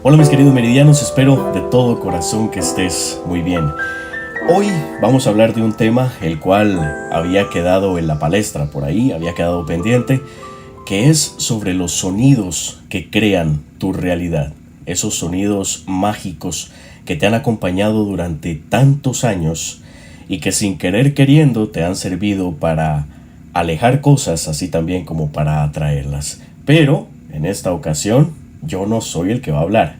Hola mis queridos meridianos, espero de todo corazón que estés muy bien. Hoy vamos a hablar de un tema el cual había quedado en la palestra por ahí, había quedado pendiente, que es sobre los sonidos que crean tu realidad. Esos sonidos mágicos que te han acompañado durante tantos años y que sin querer queriendo te han servido para alejar cosas así también como para atraerlas. Pero en esta ocasión yo no soy el que va a hablar.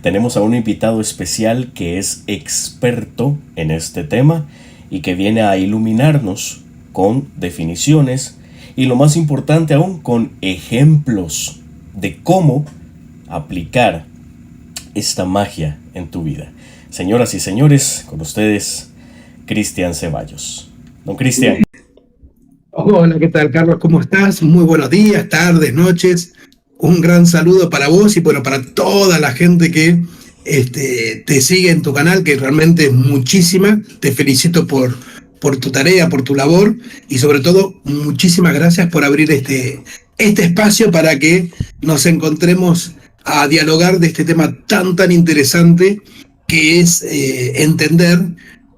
Tenemos a un invitado especial que es experto en este tema y que viene a iluminarnos con definiciones y lo más importante aún con ejemplos de cómo aplicar esta magia en tu vida. Señoras y señores, con ustedes, Cristian Ceballos. Don Cristian. Hola, ¿qué tal, Carlos? ¿Cómo estás? Muy buenos días, tardes, noches. Un gran saludo para vos y bueno, para toda la gente que te sigue en tu canal, que realmente es muchísima. Te felicito por tu tarea, por tu labor y sobre todo muchísimas gracias por abrir este espacio para que nos encontremos a dialogar de este tema tan interesante que es entender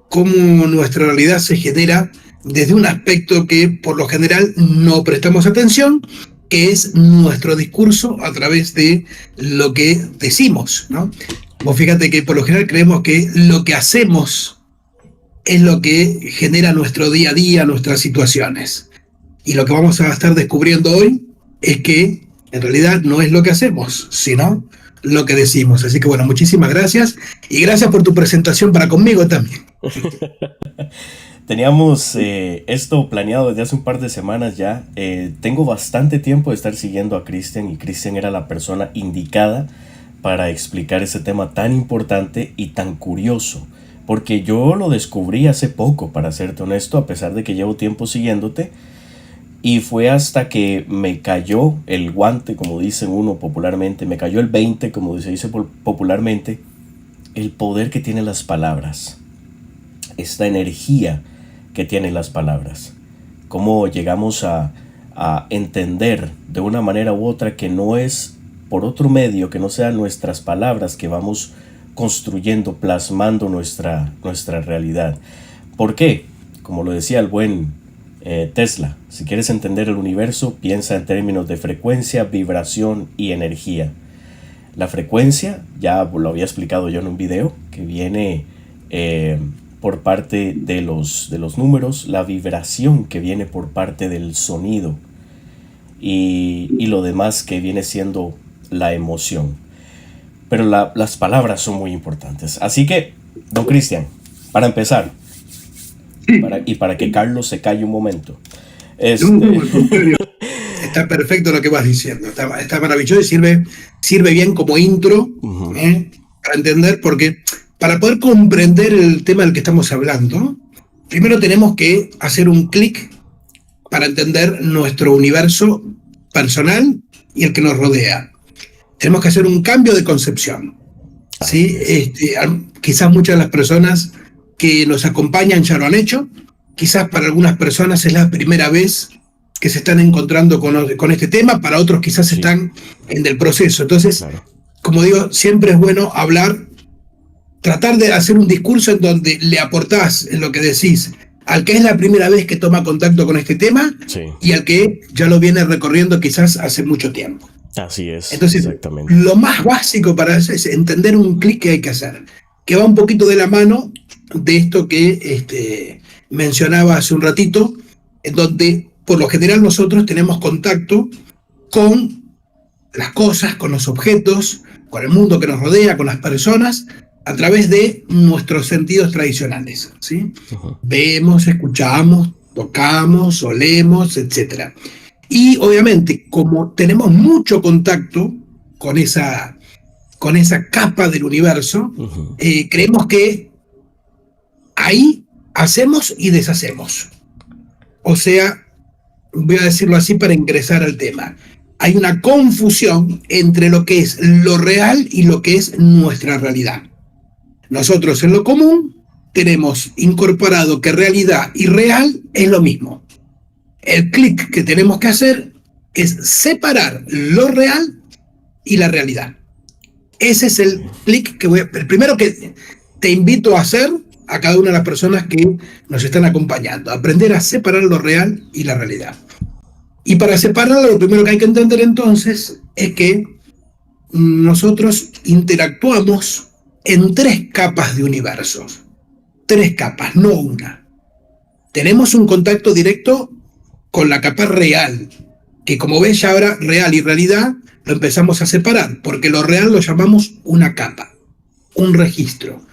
cómo nuestra realidad se genera desde un aspecto que por lo general no prestamos atención, que es nuestro discurso a través de lo que decimos, ¿no? Vos fíjate que por lo general creemos que lo que hacemos es lo que genera nuestro día a día, nuestras situaciones. Y lo que vamos a estar descubriendo hoy es que en realidad no es lo que hacemos, sino lo que decimos. Así que bueno, muchísimas gracias y gracias por tu presentación para conmigo también. Teníamos esto planeado desde hace un par de semanas ya. Tengo bastante tiempo de estar siguiendo a Cristian y Cristian era la persona indicada para explicar ese tema tan importante y tan curioso. Porque yo lo descubrí hace poco, para serte honesto, a pesar de que llevo tiempo siguiéndote. Y fue hasta que me cayó el guante, como dicen uno popularmente, me cayó el 20, como se dice popularmente, el poder que tienen las palabras, esta energía que tienen las palabras, cómo llegamos a entender de una manera u otra que no es por otro medio que no sean nuestras palabras que vamos construyendo, plasmando nuestra realidad. ¿Por qué? Como lo decía el buen Tesla, si quieres entender el universo, piensa en términos de frecuencia, vibración y energía. La frecuencia, ya lo había explicado yo en un video, que viene por parte de los números, la vibración que viene por parte del sonido y lo demás que viene siendo la emoción. Pero las palabras son muy importantes. Así que, don Cristian, para empezar, y para que Carlos se calle un momento. Está perfecto lo que vas diciendo, está maravilloso y sirve bien como intro, para entender, porque para poder comprender el tema del que estamos hablando, primero tenemos que hacer un clic para entender nuestro universo personal y el que nos rodea. Tenemos que hacer un cambio de concepción. ¿Sí? Quizás muchas de las personas que nos acompañan ya lo han hecho, quizás para algunas personas es la primera vez que se están encontrando con este tema, para otros quizás sí están en el proceso. Entonces, claro, como digo, siempre es bueno hablar, tratar de hacer un discurso en donde le aportás en lo que decís al que es la primera vez que toma contacto con este tema, sí, y al que ya lo viene recorriendo quizás hace mucho tiempo. Así es. Entonces, exactamente, lo más básico para eso es entender un clic que hay que hacer, que va un poquito de la mano de esto que mencionaba hace un ratito, en donde por lo general nosotros tenemos contacto con las cosas, con los objetos, con el mundo que nos rodea, con las personas, a través de nuestros sentidos tradicionales, ¿sí? Vemos, escuchamos, tocamos, olemos, etc. Y obviamente, como tenemos mucho contacto con esa capa del universo, creemos que ahí hacemos y deshacemos. O sea, voy a decirlo así para ingresar al tema. Hay una confusión entre lo que es lo real y lo que es nuestra realidad. Nosotros en lo común tenemos incorporado que realidad y real es lo mismo. El clic que tenemos que hacer es separar lo real y la realidad. Ese es el clic el primero que te invito a hacer a cada una de las personas que nos están acompañando. Aprender a separar lo real y la realidad. Y para separarlo, lo primero que hay que entender entonces es que nosotros interactuamos en 3 capas de universos. 3 capas, no una. Tenemos un contacto directo con la capa real, que como ves ya ahora real y realidad lo empezamos a separar, porque lo real lo llamamos una capa, un registro,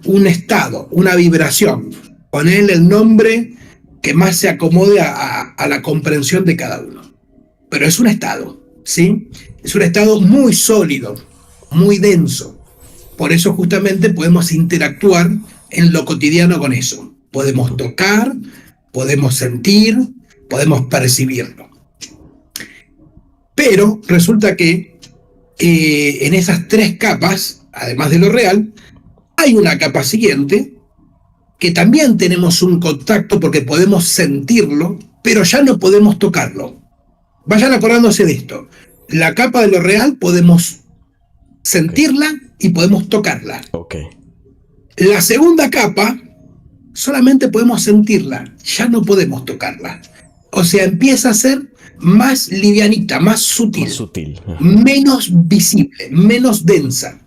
un estado, una vibración. Ponle el nombre que más se acomode a la comprensión de cada uno. Pero es un estado, ¿sí? Es un estado muy sólido, muy denso. Por eso justamente podemos interactuar en lo cotidiano con eso. Podemos tocar, podemos sentir, podemos percibirlo. Pero resulta que en esas 3 capas, además de lo real, hay una capa siguiente que también tenemos un contacto porque podemos sentirlo, pero ya no podemos tocarlo. Vayan acordándose de esto. La capa de lo real podemos sentirla y podemos tocarla. Okay. La segunda capa solamente podemos sentirla, ya no podemos tocarla. O sea, empieza a ser más livianita, más sutil. Menos visible, menos densa.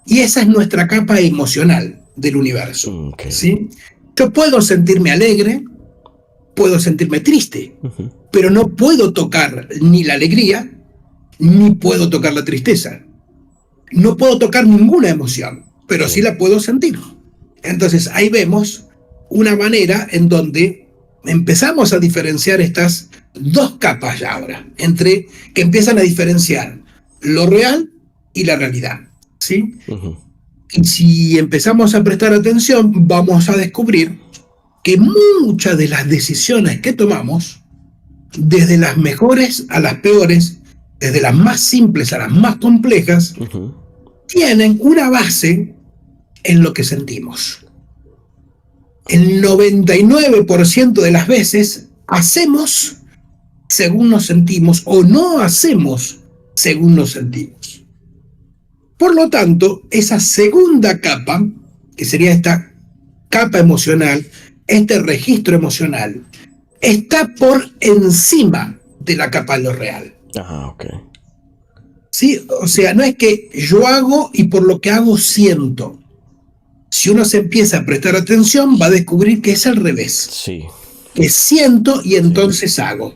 Y esa es nuestra capa emocional del universo. Okay. ¿Sí? Yo puedo sentirme alegre, puedo sentirme triste, pero no puedo tocar ni la alegría, ni puedo tocar la tristeza. No puedo tocar ninguna emoción, pero sí la puedo sentir. Entonces ahí vemos una manera en donde empezamos a diferenciar estas 2 capas ya ahora, entre que empiezan a diferenciar lo real y la realidad, ¿sí? Y si empezamos a prestar atención, vamos a descubrir que muchas de las decisiones que tomamos, desde las mejores a las peores, desde las más simples a las más complejas, tienen una base en lo que sentimos. El 99% de las veces hacemos según nos sentimos o no hacemos según nos sentimos. Por lo tanto, esa segunda capa, que sería esta capa emocional, este registro emocional, está por encima de la capa de lo real. Ok. ¿Sí? O sea, no es que yo hago y por lo que hago siento. Si uno se empieza a prestar atención, va a descubrir que es al revés. Sí. Que siento y entonces hago.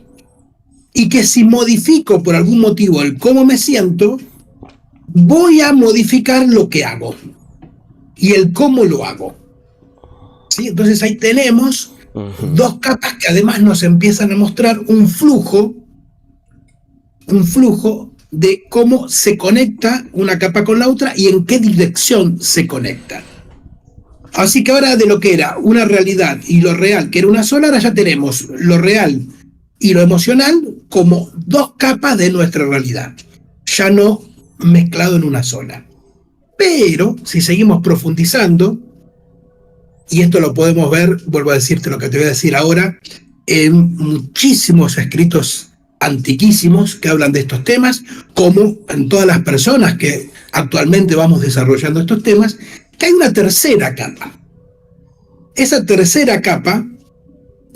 Y que si modifico por algún motivo el cómo me siento, voy a modificar lo que hago. Y el cómo lo hago. ¿Sí? Entonces ahí tenemos 2 capas que además nos empiezan a mostrar un flujo de cómo se conecta una capa con la otra y en qué dirección se conecta. Así que ahora de lo que era una realidad y lo real, que era una sola, ahora ya tenemos lo real y lo emocional como 2 capas de nuestra realidad, ya no mezclado en una sola. Pero si seguimos profundizando, y esto lo podemos ver, vuelvo a decirte lo que te voy a decir ahora, en muchísimos escritos antiquísimos que hablan de estos temas, como en todas las personas que actualmente vamos desarrollando estos temas, que hay una tercera capa. Esa tercera capa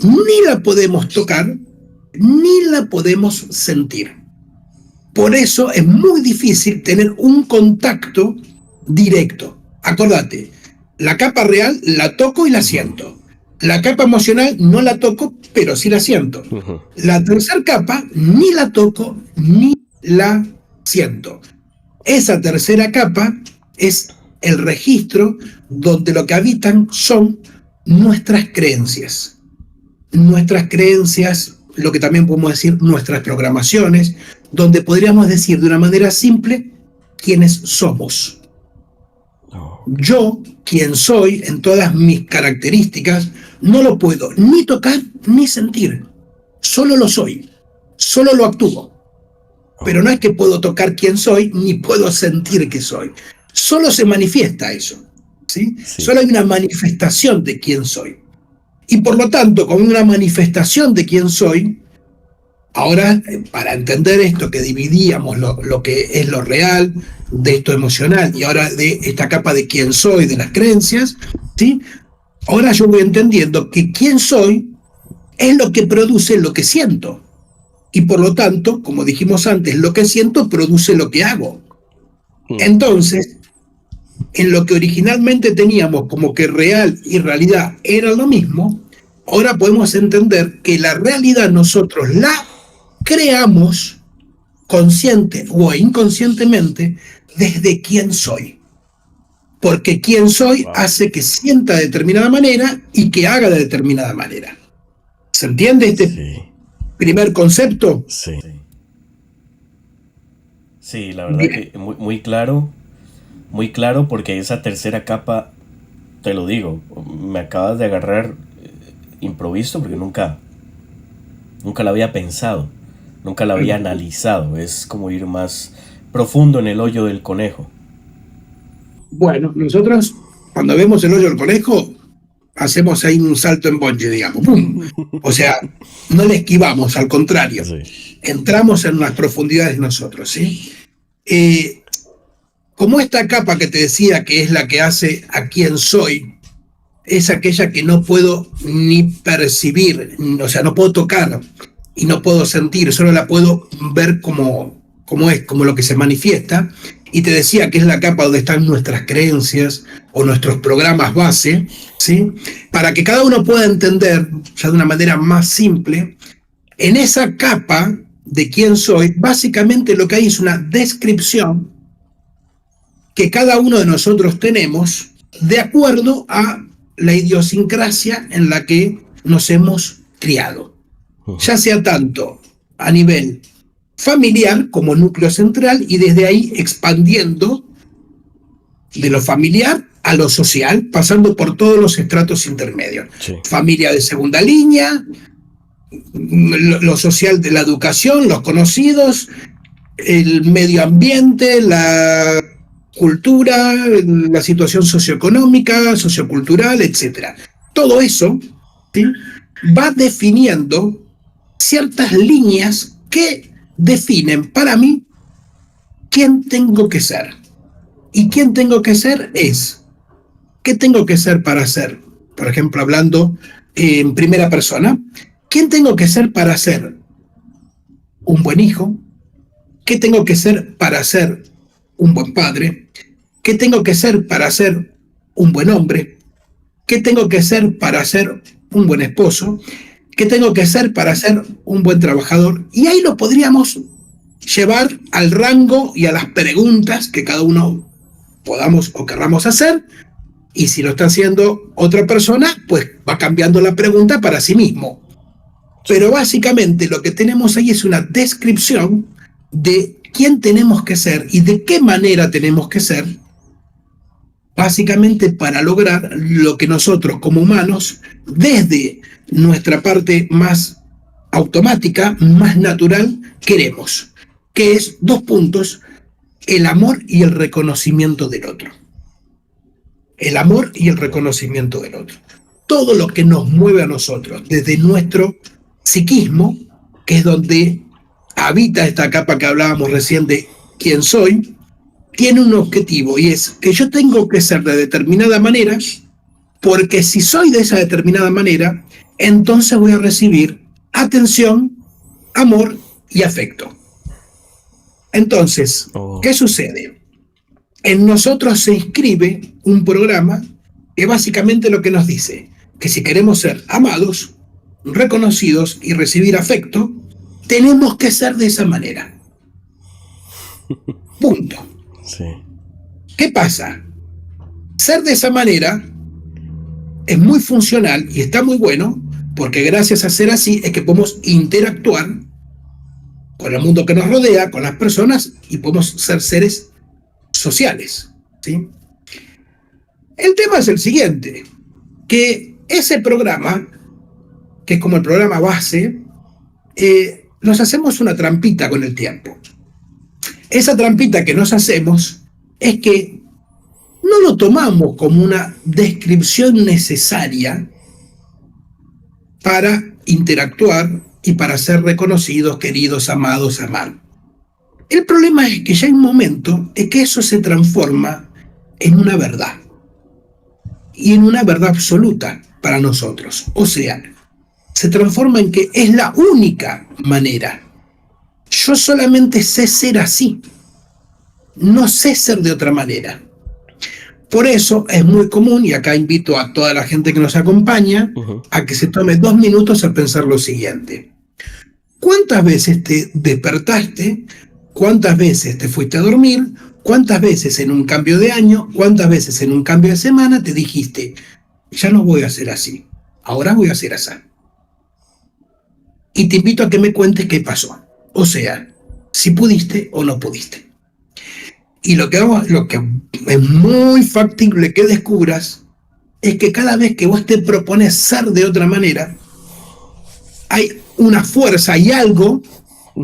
ni la podemos tocar, ni la podemos sentir. Por eso es muy difícil tener un contacto directo. Acordate, la capa real la toco y la siento. La capa emocional no la toco, pero sí la siento. La tercera capa ni la toco ni la siento. Esa tercera capa es el registro donde lo que habitan son nuestras creencias. Nuestras creencias, lo que también podemos decir nuestras programaciones, donde podríamos decir de una manera simple quiénes somos. Yo, quien soy, en todas mis características, no lo puedo ni tocar ni sentir. Solo lo soy, solo lo actúo. Pero no es que puedo tocar quién soy, ni puedo sentir que soy. Solo se manifiesta eso, ¿sí? Solo hay una manifestación de quién soy. Y por lo tanto, con una manifestación de quién soy, Ahora, para entender esto que dividíamos lo que es lo real, de esto emocional, y ahora de esta capa de quién soy, de las creencias, ¿sí? Ahora yo voy entendiendo que quién soy es lo que produce lo que siento. Y por lo tanto, como dijimos antes, lo que siento produce lo que hago. Entonces, en lo que originalmente teníamos como que real y realidad era lo mismo, ahora podemos entender que la realidad nosotros la creamos consciente o inconscientemente desde quién soy. Porque quién soy hace que sienta de determinada manera y que haga de determinada manera. ¿Se entiende este primer concepto? Sí. Sí, la verdad que muy claro, porque esa tercera capa, te lo digo, me acabas de agarrar improviso porque nunca la había pensado, nunca la había analizado. Es como ir más profundo en el hoyo del conejo. Bueno, nosotros cuando vemos el hoyo del conejo hacemos ahí un salto en bungee, digamos. ¡Pum! O sea, no le esquivamos, al contrario. Sí. Entramos en las profundidades nosotros, ¿sí? Como esta capa que te decía que es la que hace a quién soy, es aquella que no puedo ni percibir, o sea, no puedo tocar y no puedo sentir, solo la puedo ver como es, como lo que se manifiesta. Y te decía que es la capa donde están nuestras creencias o nuestros programas base, ¿sí? Para que cada uno pueda entender, ya de una manera más simple, en esa capa de quién soy, básicamente lo que hay es una descripción que cada uno de nosotros tenemos de acuerdo a la idiosincrasia en la que nos hemos criado. Ya sea tanto a nivel familiar como núcleo central y desde ahí expandiendo de lo familiar a lo social, pasando por todos los estratos intermedios. Sí. Familia de segunda línea, lo social de la educación, los conocidos, el medio ambiente, la cultura, la situación socioeconómica, sociocultural, etc. Todo eso, ¿sí?, va definiendo ciertas líneas que definen para mí quién tengo que ser. Y quién tengo que ser es, ¿qué tengo que ser para ser? Por ejemplo, hablando en primera persona, ¿quién tengo que ser para ser un buen hijo? ¿Qué tengo que ser para ser un buen padre? ¿Qué tengo que ser para ser un buen hombre? ¿Qué tengo que ser para ser un buen esposo? ¿Qué tengo que ser para ser un buen trabajador? Y ahí lo podríamos llevar al rango y a las preguntas que cada uno podamos o querramos hacer, y si lo está haciendo otra persona, pues va cambiando la pregunta para sí mismo. Pero básicamente lo que tenemos ahí es una descripción de quién tenemos que ser y de qué manera tenemos que ser, básicamente para lograr lo que nosotros como humanos, desde nuestra parte más automática, más natural, queremos, que es 2 puntos: el amor y el reconocimiento del otro. El amor y el reconocimiento del otro. Todo lo que nos mueve a nosotros, desde nuestro psiquismo, que es donde habita esta capa que hablábamos recién de quién soy, tiene un objetivo, y es que yo tengo que ser de determinada manera, porque si soy de esa determinada manera, entonces voy a recibir atención, amor y afecto. Entonces, ¿qué sucede? En nosotros se inscribe un programa que básicamente lo que nos dice que si queremos ser amados, reconocidos y recibir afecto, tenemos que ser de esa manera. Punto. Sí. ¿Qué pasa? Ser de esa manera es muy funcional y está muy bueno, porque gracias a ser así es que podemos interactuar con el mundo que nos rodea, con las personas, y podemos ser seres sociales, ¿sí? El tema es el siguiente, que ese programa, que es como el programa base, nos hacemos una trampita con el tiempo. Esa trampita que nos hacemos es que no lo tomamos como una descripción necesaria para interactuar y para ser reconocidos, queridos, amados, amar. El problema es que ya hay un momento en que eso se transforma en una verdad, y en una verdad absoluta para nosotros. O sea, se transforma en que es la única manera. Yo solamente sé ser así, no sé ser de otra manera. Por eso es muy común, y acá invito a toda la gente que nos acompaña, a que se tome 2 minutos a pensar lo siguiente. ¿Cuántas veces te despertaste? ¿Cuántas veces te fuiste a dormir? ¿Cuántas veces en un cambio de año? ¿Cuántas veces en un cambio de semana te dijiste, ya no voy a ser así, ahora voy a ser así? Y te invito a que me cuentes qué pasó. O sea, si pudiste o no pudiste. Y lo que es muy factible que descubras es que cada vez que vos te propones ser de otra manera, hay una fuerza, hay algo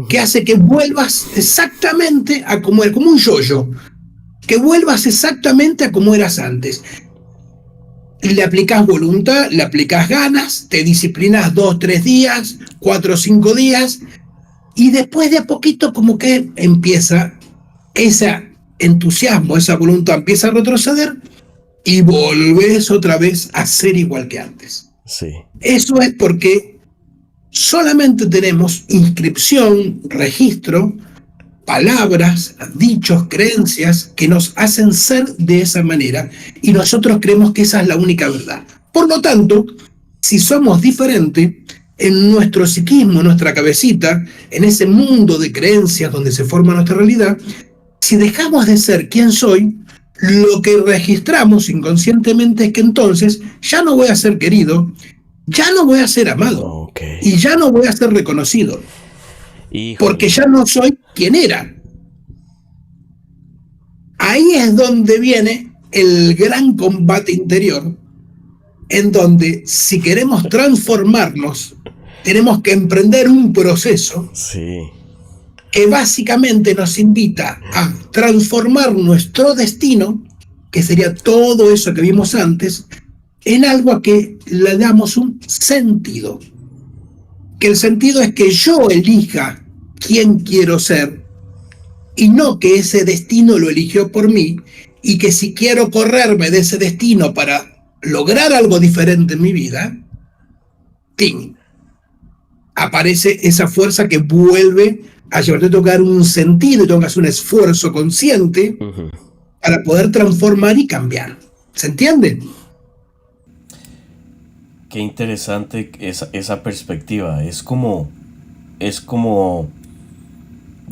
que hace que vuelvas exactamente a como eras, como un yo-yo, que vuelvas exactamente a como eras antes. Le aplicas voluntad, le aplicas ganas, te disciplinas 2, 3 días, 4, 5 días, y después de a poquito como que empieza ese entusiasmo, esa voluntad empieza a retroceder y volvés otra vez a ser igual que antes. Sí. Eso es porque solamente tenemos inscripción, registro, palabras, dichos, creencias que nos hacen ser de esa manera y nosotros creemos que esa es la única verdad. Por lo tanto, si somos diferentes, en nuestro psiquismo, en nuestra cabecita, en ese mundo de creencias donde se forma nuestra realidad, si dejamos de ser quien soy, lo que registramos inconscientemente es que entonces ya no voy a ser querido, ya no voy a ser amado, y ya no voy a ser reconocido. Híjole. Porque ya no soy quien era. Ahí es donde viene el gran combate interior, en donde si queremos transformarnos, tenemos que emprender un proceso que básicamente nos invita a transformar nuestro destino, que sería todo eso que vimos antes, en algo a que le damos un sentido. Que el sentido es que yo elija quién quiero ser y no que ese destino lo eligió por mí, y que si quiero correrme de ese destino para lograr algo diferente en mi vida, ¡ting!, aparece esa fuerza que vuelve a llevarte a tocar un sentido y tengo que hacer un esfuerzo consciente para poder transformar y cambiar. ¿Se entiende? Qué interesante esa perspectiva. Es como,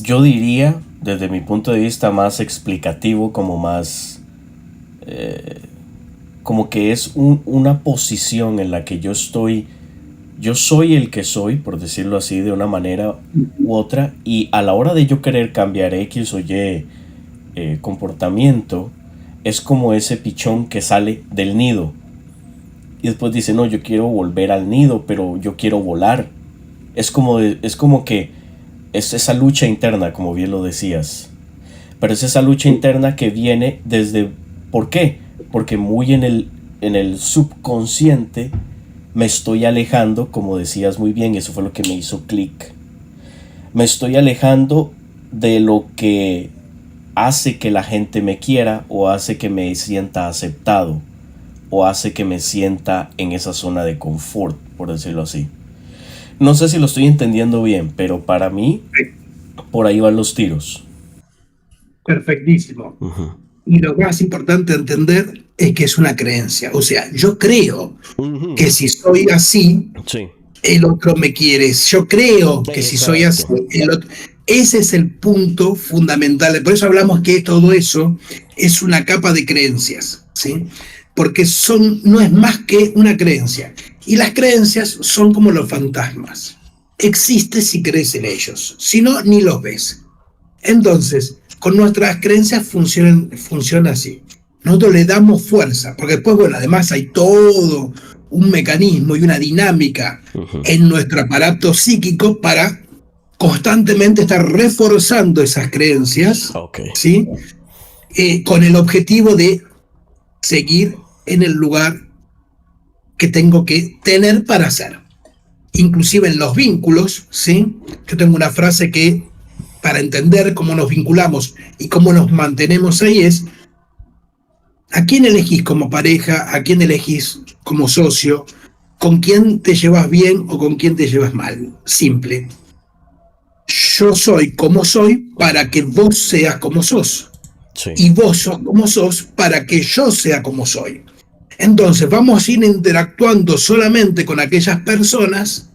yo diría, desde mi punto de vista más explicativo, como más, como que es una posición en la que yo soy el que soy, por decirlo así, de una manera u otra, y a la hora de yo querer cambiar X o Y comportamiento, es como ese pichón que sale del nido y después dice, no, yo quiero volver al nido, pero yo quiero volar. Es como que es esa lucha interna, como bien lo decías, pero es esa lucha interna que viene desde, ¿por qué? Porque muy en el subconsciente me estoy alejando, como decías muy bien, eso fue lo que me hizo clic. Me estoy alejando de lo que hace que la gente me quiera, o hace que me sienta aceptado, o hace que me sienta en esa zona de confort, por decirlo así. No sé si lo estoy entendiendo bien, pero para mí, por ahí van los tiros. Perfectísimo. Y lo más importante entender es que es una creencia. O sea, yo creo que si soy así, el otro me quiere. Yo creo que si soy así, el otro... Ese es el punto fundamental. Por eso hablamos que todo eso es una capa de creencias, ¿sí? Porque no es más que una creencia. Y las creencias son como los fantasmas. Existe si crees en ellos. Si no, ni los ves. Entonces, con nuestras creencias funciona así. Nosotros le damos fuerza, porque después, bueno, además hay todo un mecanismo y una dinámica en nuestro aparato psíquico para constantemente estar reforzando esas creencias, ¿sí? Con el objetivo de seguir en el lugar que tengo que tener para ser. inclusive en los vínculos, ¿sí? Yo tengo una frase que, para entender cómo nos vinculamos y cómo nos mantenemos ahí, es: ¿a quién elegís como pareja? ¿A quién elegís como socio? ¿Con quién te llevas bien o con quién te llevas mal? Simple. Yo soy como soy para que vos seas como sos. Sí. Y vos sos como sos para que yo sea como soy. Entonces vamos a ir interactuando solamente con aquellas personas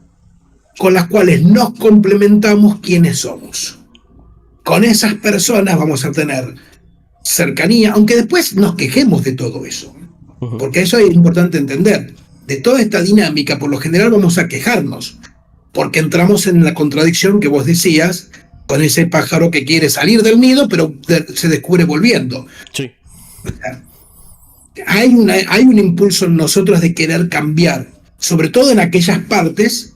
con las cuales nos complementamos quienes somos. Con esas personas vamos a tener cercanía, aunque después nos quejemos de todo eso. Porque eso es importante entender. De toda esta dinámica, por lo general vamos a quejarnos, porque entramos en la contradicción que vos decías, con ese pájaro que quiere salir del nido, pero se descubre volviendo. Sí. O sea, hay un impulso en nosotros de querer cambiar, sobre todo en aquellas partes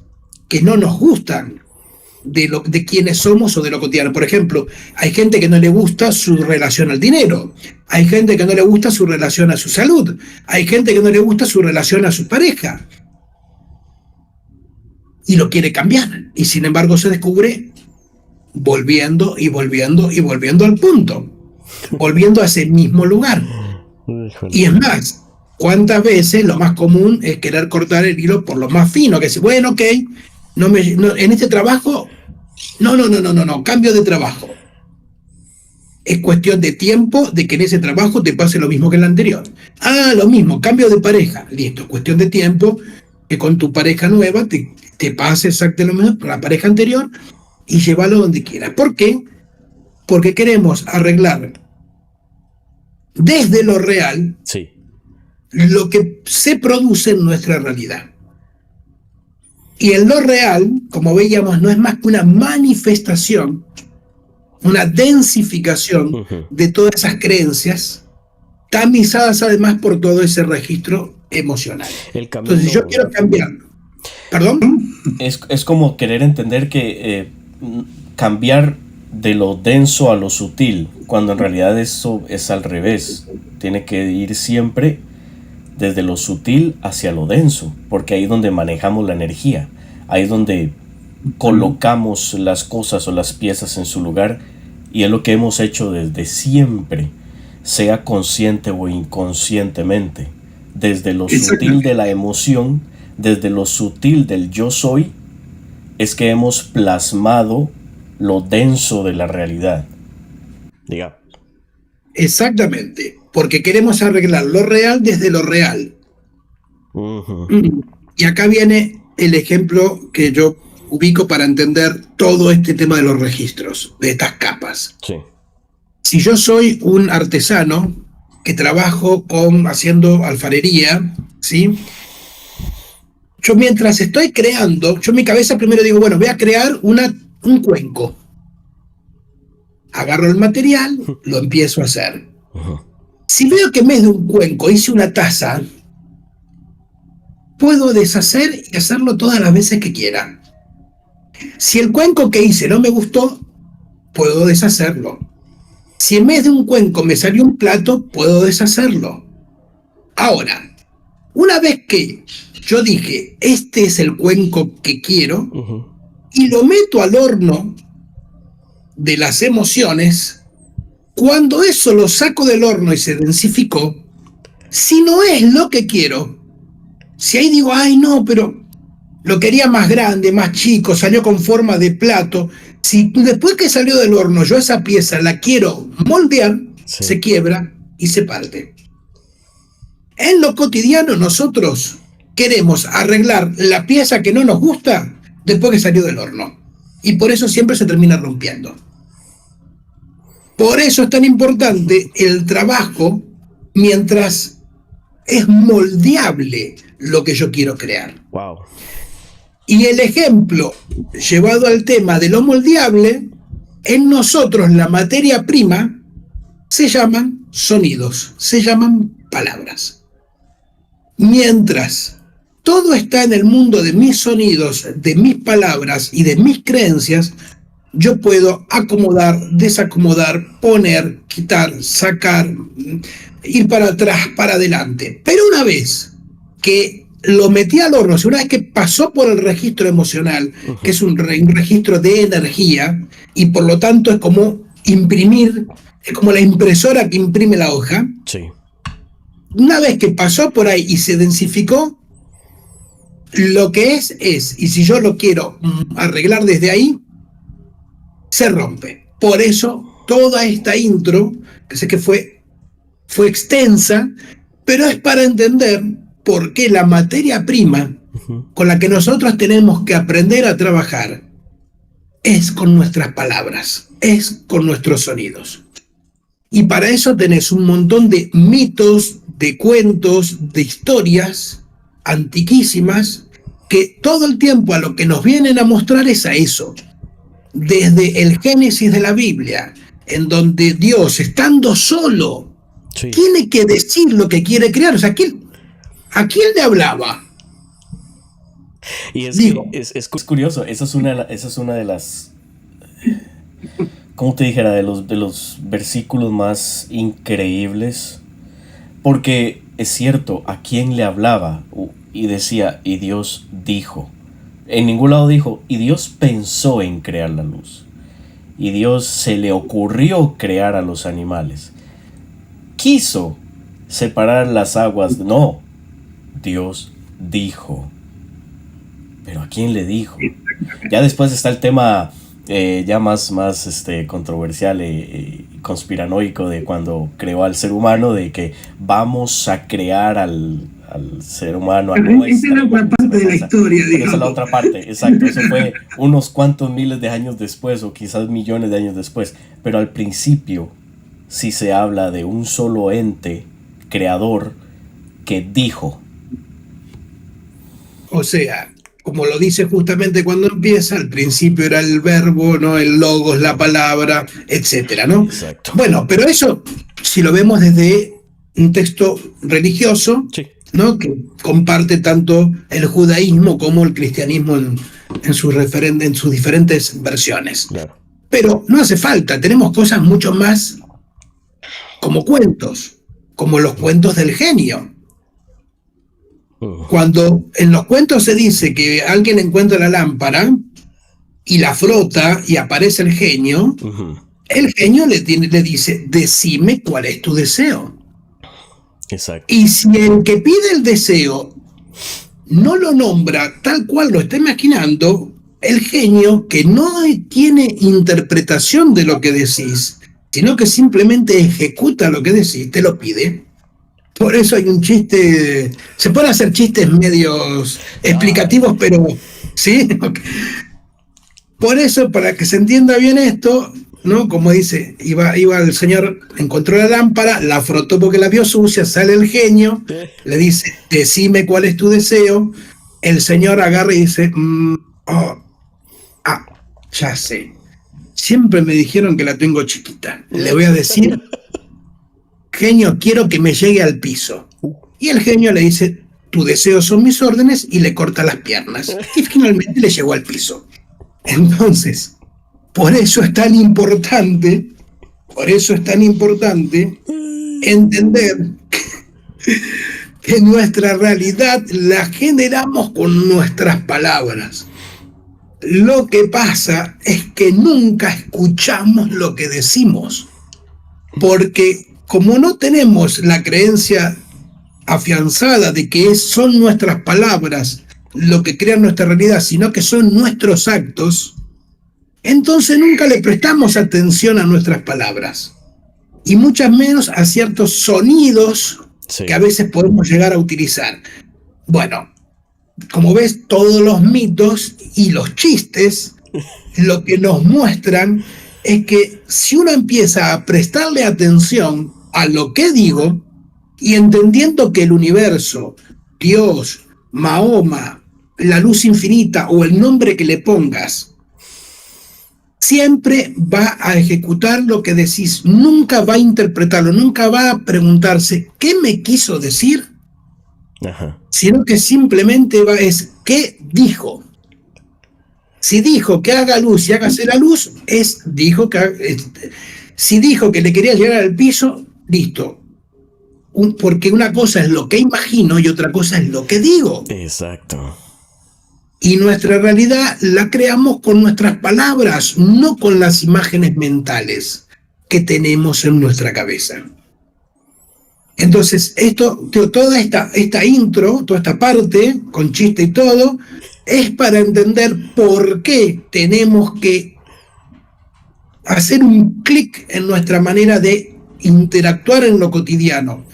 que no nos gustan de quiénes somos o de lo cotidiano. Por ejemplo, hay gente que no le gusta su relación al dinero, hay gente que no le gusta su relación a su salud, hay gente que no le gusta su relación a su pareja y lo quiere cambiar, y sin embargo se descubre volviendo y volviendo y volviendo al punto, volviendo a ese mismo lugar. Y es más, ¿cuántas veces lo más común es querer cortar el hilo por lo más fino? Que es, bueno, ok, en este trabajo, no, cambio de trabajo. Es cuestión de tiempo de que en ese trabajo te pase lo mismo que en el anterior. Ah, lo mismo, cambio de pareja. Listo, es cuestión de tiempo que con tu pareja nueva te pase exactamente lo mismo con la pareja anterior y llévalo donde quieras. ¿Por qué? Porque queremos arreglar desde lo real, Sí. lo que se produce en nuestra realidad. Y en lo real, como veíamos, no es más que una manifestación, una densificación de todas esas creencias, tamizadas además por todo ese registro emocional. Entonces yo quiero cambiarlo. ¿Perdón? Es como querer entender que cambiar de lo denso a lo sutil, cuando en realidad eso es al revés. Tiene que ir siempre desde lo sutil hacia lo denso, porque ahí es donde manejamos la energía, ahí es donde colocamos las cosas o las piezas en su lugar, y es lo que hemos hecho desde siempre, sea consciente o inconscientemente, desde lo sutil de la emoción, desde lo sutil del yo soy, es que hemos plasmado lo denso de la realidad. Diga. Exactamente, porque queremos arreglar lo real desde lo real. Y acá viene el ejemplo que yo ubico para entender todo este tema de los registros, de estas capas. Sí. Si yo soy un artesano que trabajo haciendo alfarería, ¿sí? Yo mientras estoy creando, yo en mi cabeza primero digo, bueno, voy a crear un cuenco. Agarro el material, lo empiezo a hacer. Si veo que en vez de un cuenco hice una taza, puedo deshacer y hacerlo todas las veces que quiera. Si el cuenco que hice no me gustó, puedo deshacerlo. Si en vez de un cuenco me salió un plato, puedo deshacerlo. Ahora, una vez que yo dije, este es el cuenco que quiero, y lo meto al horno de las emociones, cuando eso lo saco del horno y se densificó, si no es lo que quiero, si ahí digo, ay no, pero lo quería más grande, más chico, salió con forma de plato, si después que salió del horno yo esa pieza la quiero moldear, se quiebra y se parte. En lo cotidiano nosotros queremos arreglar la pieza que no nos gusta después que salió del horno, y por eso siempre se termina rompiendo. Por eso es tan importante el trabajo mientras es moldeable lo que yo quiero crear. Wow. Y el ejemplo llevado al tema de lo moldeable, en nosotros la materia prima se llaman sonidos, se llaman palabras. Mientras todo está en el mundo de mis sonidos, de mis palabras y de mis creencias, yo puedo acomodar, desacomodar, poner, quitar, sacar, ir para atrás, para adelante. Pero una vez que lo metí al horno. Si una vez que pasó por el registro emocional, que es un registro de energía, y por lo tanto es como imprimir, es como la impresora que imprime la hoja. Sí. Una vez que pasó por ahí y se densificó, lo que es, y si yo lo quiero arreglar desde ahí, se rompe. Por eso toda esta intro, que sé que fue extensa, pero es para entender por qué la materia prima con la que nosotros tenemos que aprender a trabajar es con nuestras palabras, es con nuestros sonidos. Y para eso tenés un montón de mitos, de cuentos, de historias antiquísimas que todo el tiempo a lo que nos vienen a mostrar es a eso. Desde el Génesis de la Biblia, en donde Dios, estando solo, sí, tiene que decir lo que quiere crear. O sea, ¿a quién le hablaba? Y es curioso, esa es una de las, ¿cómo te dijera? De los versículos más increíbles, porque es cierto, ¿a quién le hablaba? Y decía, y Dios dijo. En ningún lado dijo, y Dios pensó en crear la luz. Y Dios se le ocurrió crear a los animales. Quiso separar las aguas. No, Dios dijo. Pero ¿a quién le dijo? Ya después está el tema ya más controversial y conspiranoico de cuando creó al ser humano, de que vamos a crear al ser humano. Esa es la otra parte de la historia, digamos. Esa es la otra parte, exacto. Eso fue unos cuantos miles de años después, o quizás millones de años después. Pero al principio sí se habla de un solo ente creador que dijo. O sea, como lo dice justamente cuando empieza, al principio era el verbo, ¿no? El logos, la palabra, etcétera, ¿no? Exacto. Bueno, pero eso, si lo vemos desde un texto religioso, sí, ¿no? Que comparte tanto el judaísmo como el cristianismo en sus diferentes versiones. Claro. Pero no hace falta, tenemos cosas mucho más como cuentos, como los cuentos del genio. Cuando en los cuentos se dice que alguien encuentra la lámpara y la frota y aparece el genio, el genio le dice, decime cuál es tu deseo. Exacto. Y si el que pide el deseo no lo nombra tal cual lo está imaginando, el genio, que no tiene interpretación de lo que decís, sino que simplemente ejecuta lo que decís, te lo pide. Por eso hay un chiste, se pueden hacer chistes medios explicativos, pero ¿sí? Por eso, para que se entienda bien esto, ¿no? Como dice, iba el señor, encontró la lámpara, la frotó porque la vio sucia, sale el genio, le dice, decime cuál es tu deseo, el señor agarra y dice, ya sé, siempre me dijeron que la tengo chiquita, le voy a decir, genio, quiero que me llegue al piso. Y el genio le dice, tu deseo son mis órdenes, y le corta las piernas. Y finalmente le llegó al piso. Entonces, por eso es tan importante entender que nuestra realidad la generamos con nuestras palabras. Lo que pasa es que nunca escuchamos lo que decimos, porque como no tenemos la creencia afianzada de que son nuestras palabras lo que crean nuestra realidad, sino que son nuestros actos, entonces nunca le prestamos atención a nuestras palabras, y muchas menos a ciertos sonidos que a veces podemos llegar a utilizar. Bueno, como ves, todos los mitos y los chistes lo que nos muestran es que si uno empieza a prestarle atención a lo que digo, y entendiendo que el universo, Dios, Mahoma, la luz infinita o el nombre que le pongas, siempre va a ejecutar lo que decís, nunca va a interpretarlo, nunca va a preguntarse ¿qué me quiso decir? Sino que simplemente es ¿qué dijo? Si dijo que haga luz y hágase la luz, dijo que si dijo que le quería llegar al piso, listo. porque una cosa es lo que imagino y otra cosa es lo que digo. Exacto. Y nuestra realidad la creamos con nuestras palabras, no con las imágenes mentales que tenemos en nuestra cabeza. Entonces, toda esta intro, toda esta parte, con chiste y todo, es para entender por qué tenemos que hacer un clic en nuestra manera de interactuar en lo cotidiano.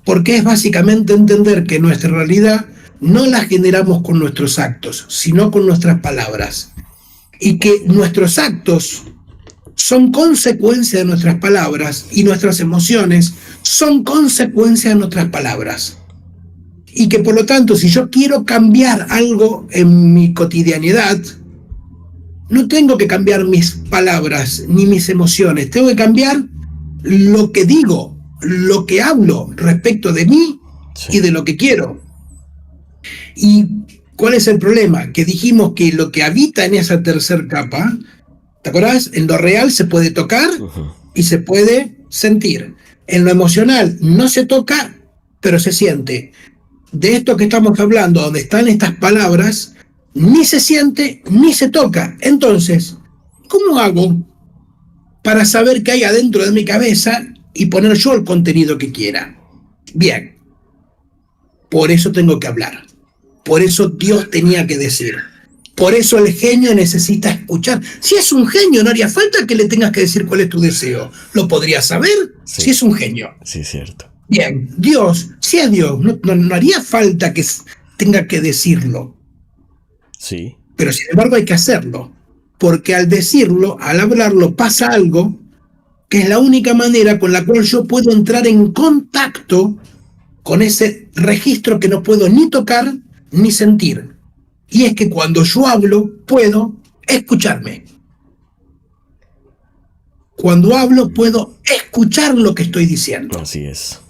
Porque es básicamente entender que nuestra realidad no la generamos con nuestros actos, sino con nuestras palabras. Y que nuestros actos son consecuencia de nuestras palabras y nuestras emociones son consecuencia de nuestras palabras. Y que por lo tanto, si yo quiero cambiar algo en mi cotidianidad, no tengo que cambiar mis palabras ni mis emociones, tengo que cambiar lo que digo, lo que hablo respecto de mí y de lo que quiero. ¿Y cuál es el problema? Que dijimos que lo que habita en esa tercera capa, ¿te acordás? En lo real se puede tocar y se puede sentir. En lo emocional no se toca, pero se siente. De esto que estamos hablando, donde están estas palabras, ni se siente ni se toca. Entonces, ¿cómo hago para saber qué hay adentro de mi cabeza y poner yo el contenido que quiera? Bien, por eso tengo que hablar. Por eso Dios tenía que decir. Por eso el genio necesita escuchar. Si es un genio, no haría falta que le tengas que decir cuál es tu deseo. Lo podrías saber si es un genio. Sí, es cierto. Bien, Dios, si es Dios, no haría falta que tenga que decirlo. Sí. Pero sin embargo hay que hacerlo. Porque al decirlo, al hablarlo, pasa algo que es la única manera con la cual yo puedo entrar en contacto con ese registro que no puedo ni tocar ni sentir. Y es que cuando yo hablo, puedo escucharme. Cuando hablo, puedo escuchar lo que estoy diciendo. Así es.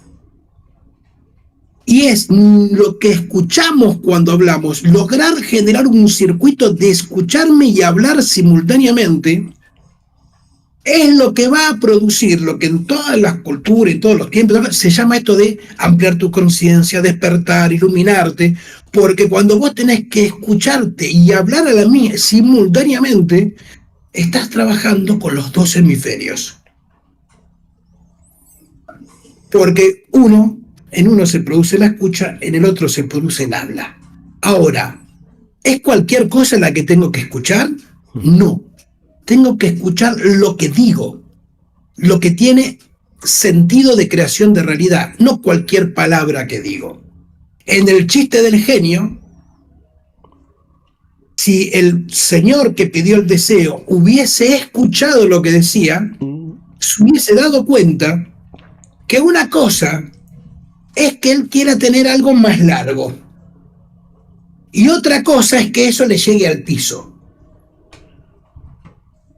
Y es lo que escuchamos cuando hablamos, lograr generar un circuito de escucharme y hablar simultáneamente, es lo que va a producir lo que en todas las culturas y todos los tiempos se llama esto de ampliar tu conciencia, despertar, iluminarte, porque cuando vos tenés que escucharte y hablar a la mía simultáneamente, estás trabajando con los dos hemisferios. Porque en uno se produce la escucha, en el otro se produce el habla. Ahora, ¿es cualquier cosa la que tengo que escuchar? No. Tengo que escuchar lo que digo, lo que tiene sentido de creación de realidad, no cualquier palabra que digo. En el chiste del genio, si el señor que pidió el deseo hubiese escuchado lo que decía, se hubiese dado cuenta que una cosa es que él quiera tener algo más largo y otra cosa es que eso le llegue al piso.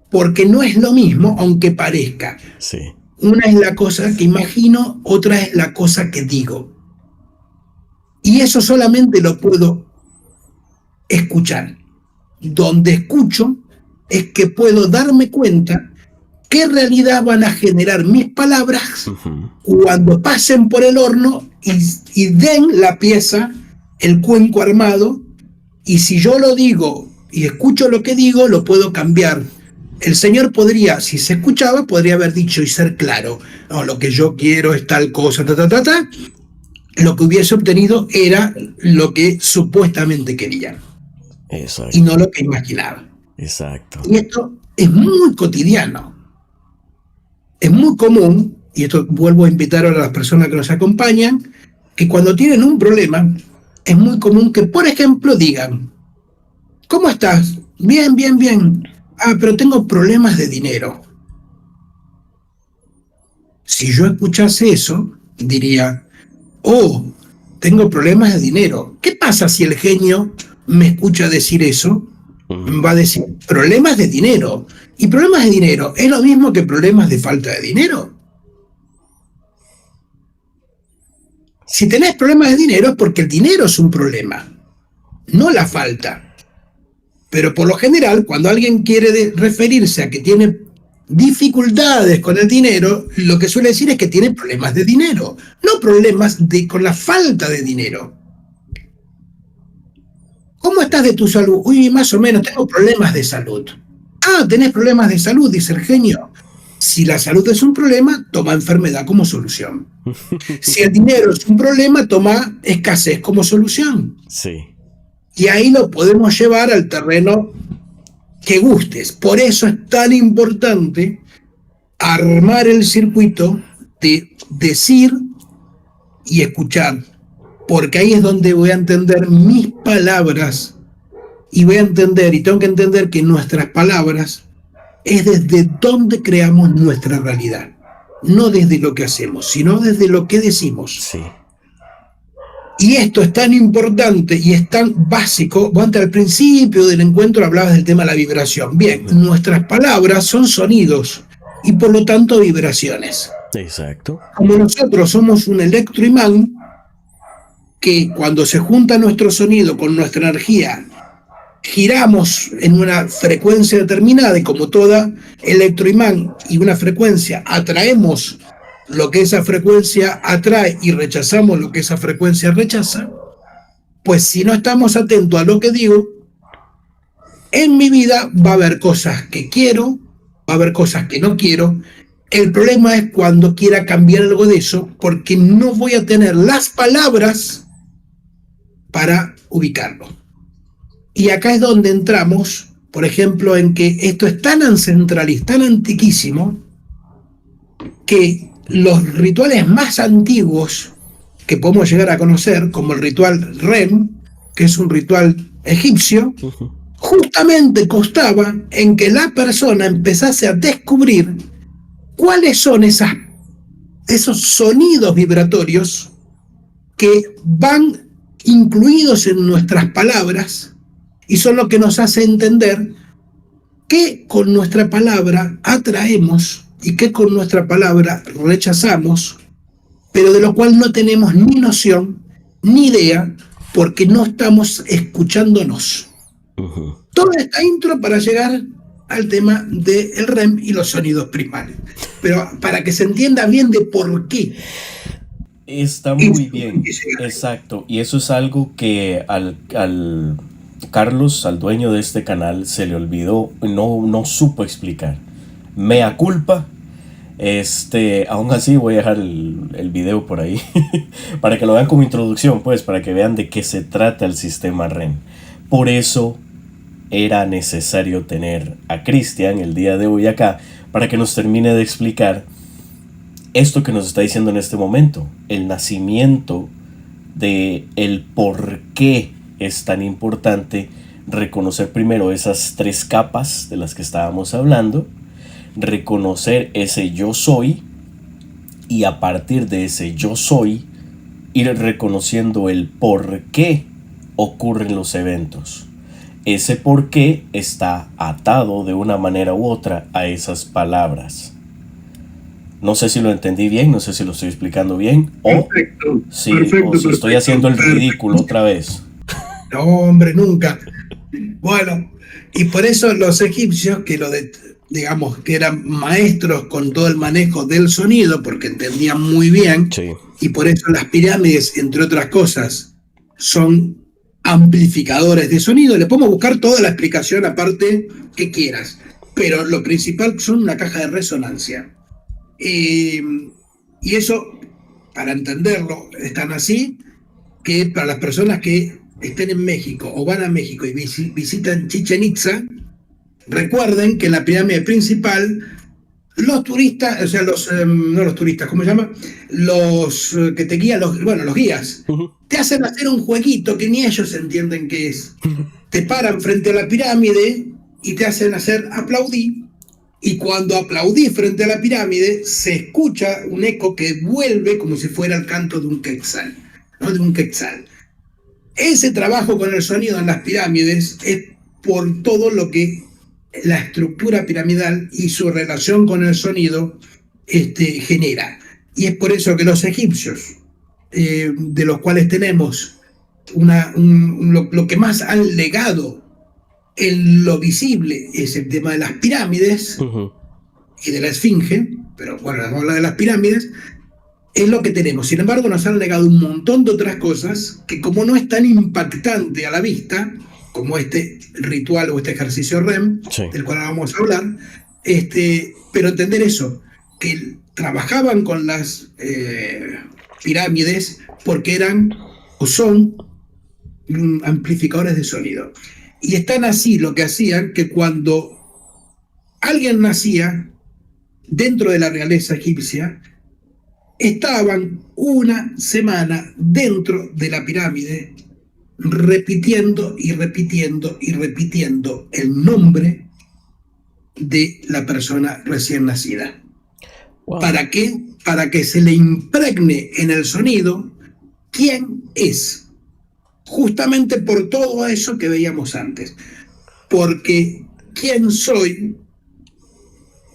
Porque no es lo mismo, aunque parezca. Sí. Una es la cosa que imagino, otra es la cosa que digo. Y eso solamente lo puedo escuchar. Donde escucho es que puedo darme cuenta qué realidad van a generar mis palabras cuando pasen por el horno y den la pieza, el cuenco armado, y si yo lo digo y escucho lo que digo, lo puedo cambiar. El Señor podría, si se escuchaba, podría haber dicho y ser claro, no, lo que yo quiero es tal cosa, lo que hubiese obtenido era lo que supuestamente quería. Exacto. Y no lo que imaginaba. Exacto. Y esto es muy cotidiano. Es muy común, y esto vuelvo a invitar a las personas que nos acompañan, que cuando tienen un problema, es muy común que, por ejemplo, digan, ¿cómo estás? Bien, bien, bien. Ah, pero tengo problemas de dinero. Si yo escuchase eso, diría, oh, tengo problemas de dinero. ¿Qué pasa si el genio me escucha decir eso? Va a decir, problemas de dinero. ¿Y problemas de dinero es lo mismo que problemas de falta de dinero? Si tenés problemas de dinero es porque el dinero es un problema, no la falta. Pero por lo general, cuando alguien quiere referirse a que tiene dificultades con el dinero, lo que suele decir es que tiene problemas de dinero, no problemas con la falta de dinero. ¿Cómo estás de tu salud? Uy, más o menos, tengo problemas de salud. Ah, tenés problemas de salud, dice el genio. Si la salud es un problema, toma enfermedad como solución. Si el dinero es un problema, toma escasez como solución. Sí. Y ahí lo podemos llevar al terreno que gustes. Por eso es tan importante armar el circuito de decir y escuchar, porque ahí es donde voy a entender mis palabras y voy a entender y tengo que entender que nuestras palabras es desde donde creamos nuestra realidad, no desde lo que hacemos, sino desde lo que decimos. Sí. Y esto es tan importante y es tan básico. Vos antes al principio del encuentro hablabas del tema de la vibración. Bien, nuestras palabras son sonidos y por lo tanto vibraciones. Exacto. Como nosotros somos un electroimán, que cuando se junta nuestro sonido con nuestra energía, giramos en una frecuencia determinada y como toda electroimán y una frecuencia atraemos lo que esa frecuencia atrae y rechazamos lo que esa frecuencia rechaza, pues si no estamos atentos a lo que digo, en mi vida va a haber cosas que quiero, va a haber cosas que no quiero. El problema es cuando quiera cambiar algo de eso, porque no voy a tener las palabras para ubicarlo. Y acá es donde entramos, por ejemplo, en que esto es tan ancestralista, tan antiquísimo, que los rituales más antiguos que podemos llegar a conocer, como el ritual REM, que es un ritual egipcio, justamente constaba en que la persona empezase a descubrir cuáles son esos sonidos vibratorios que van incluidos en nuestras palabras y son lo que nos hace entender qué con nuestra palabra atraemos y qué con nuestra palabra rechazamos, pero de lo cual no tenemos ni noción ni idea porque no estamos escuchándonos. Toda esta intro para llegar al tema del REM y los sonidos primarios, pero para que se entienda bien de por qué. Está muy bien, exacto, y eso es algo que al Carlos, al dueño de este canal, se le olvidó, no supo explicar. Mea culpa. Aún así voy a dejar el video por ahí para que lo vean como introducción, pues, para que vean de qué se trata el sistema REM. Por eso era necesario tener a Cristian el día de hoy acá para que nos termine de explicar esto que nos está diciendo en este momento, el nacimiento de el por qué es tan importante reconocer primero esas 3 capas de las que estábamos hablando, reconocer ese yo soy y a partir de ese yo soy ir reconociendo el por qué ocurren los eventos. Ese por qué está atado de una manera u otra a esas palabras. No sé si lo entendí bien, no sé si lo estoy explicando bien Perfecto, sí, perfecto, o si estoy haciendo el ridículo otra vez. No, hombre, nunca. Bueno, y por eso los egipcios, digamos que eran maestros con todo el manejo del sonido, porque entendían muy bien, Sí. y por eso las pirámides, entre otras cosas, son amplificadores de sonido. Le podemos buscar toda la explicación aparte que quieras, pero lo principal son una caja de resonancia. Y eso, para entenderlo, están así, que para las personas que estén en México o van a México y visitan Chichén Itzá, recuerden que en la pirámide principal los turistas, o sea, no los turistas, ¿cómo se llama? Los que te guían, los guías, te hacen hacer un jueguito que ni ellos entienden qué es. Te paran frente a la pirámide y te hacen hacer aplaudir, y cuando aplaudís frente a la pirámide se escucha un eco que vuelve como si fuera el canto de un quetzal, ¿no? De un quetzal. Ese trabajo con el sonido en las pirámides es por todo lo que la estructura piramidal y su relación con el sonido genera. Y es por eso que los egipcios, de los cuales tenemos lo que más han legado en lo visible es el tema de las pirámides, y de la esfinge, pero bueno, vamos a hablar de las pirámides, es lo que tenemos. Sin embargo, nos han negado un montón de otras cosas que, como no es tan impactante a la vista como este ritual o este ejercicio REM, Sí. del cual vamos a hablar, pero entender eso, que trabajaban con las pirámides porque eran o son amplificadores de sonido. Y es tan así lo que hacían que cuando alguien nacía dentro de la realeza egipcia, estaban una semana dentro de la pirámide repitiendo y repitiendo y repitiendo el nombre de la persona recién nacida. Wow. ¿Para qué? Para que se le impregne en el sonido quién es. Justamente por todo eso que veíamos antes. Porque quién soy,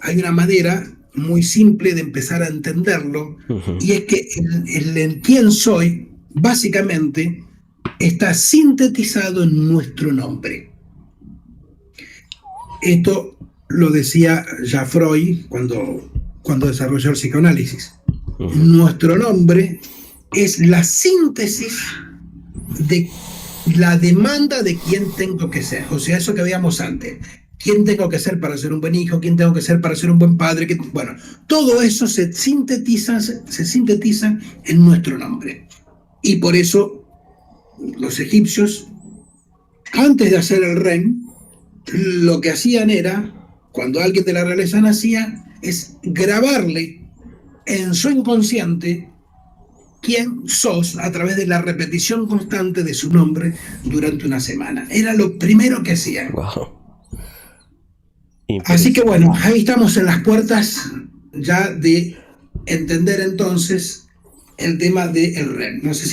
hay una manera muy simple de empezar a entenderlo, y es que el quién soy, básicamente, está sintetizado en nuestro nombre. Esto lo decía ya Freud cuando desarrolló el psicoanálisis. Nuestro nombre es la síntesis de la demanda de quién tengo que ser. O sea, eso que veíamos antes. ¿Quién tengo que ser para ser un buen hijo? ¿Quién tengo que ser para ser un buen padre? Bueno, todo eso se sintetiza en nuestro nombre. Y por eso los egipcios, antes de hacer el REM, lo que hacían era, cuando alguien de la realeza nacía, es grabarle en su inconsciente quién sos a través de la repetición constante de su nombre durante una semana. Era lo primero que hacían. Wow. Así que bueno, ahí estamos en las puertas ya de entender entonces el tema del REM. No sé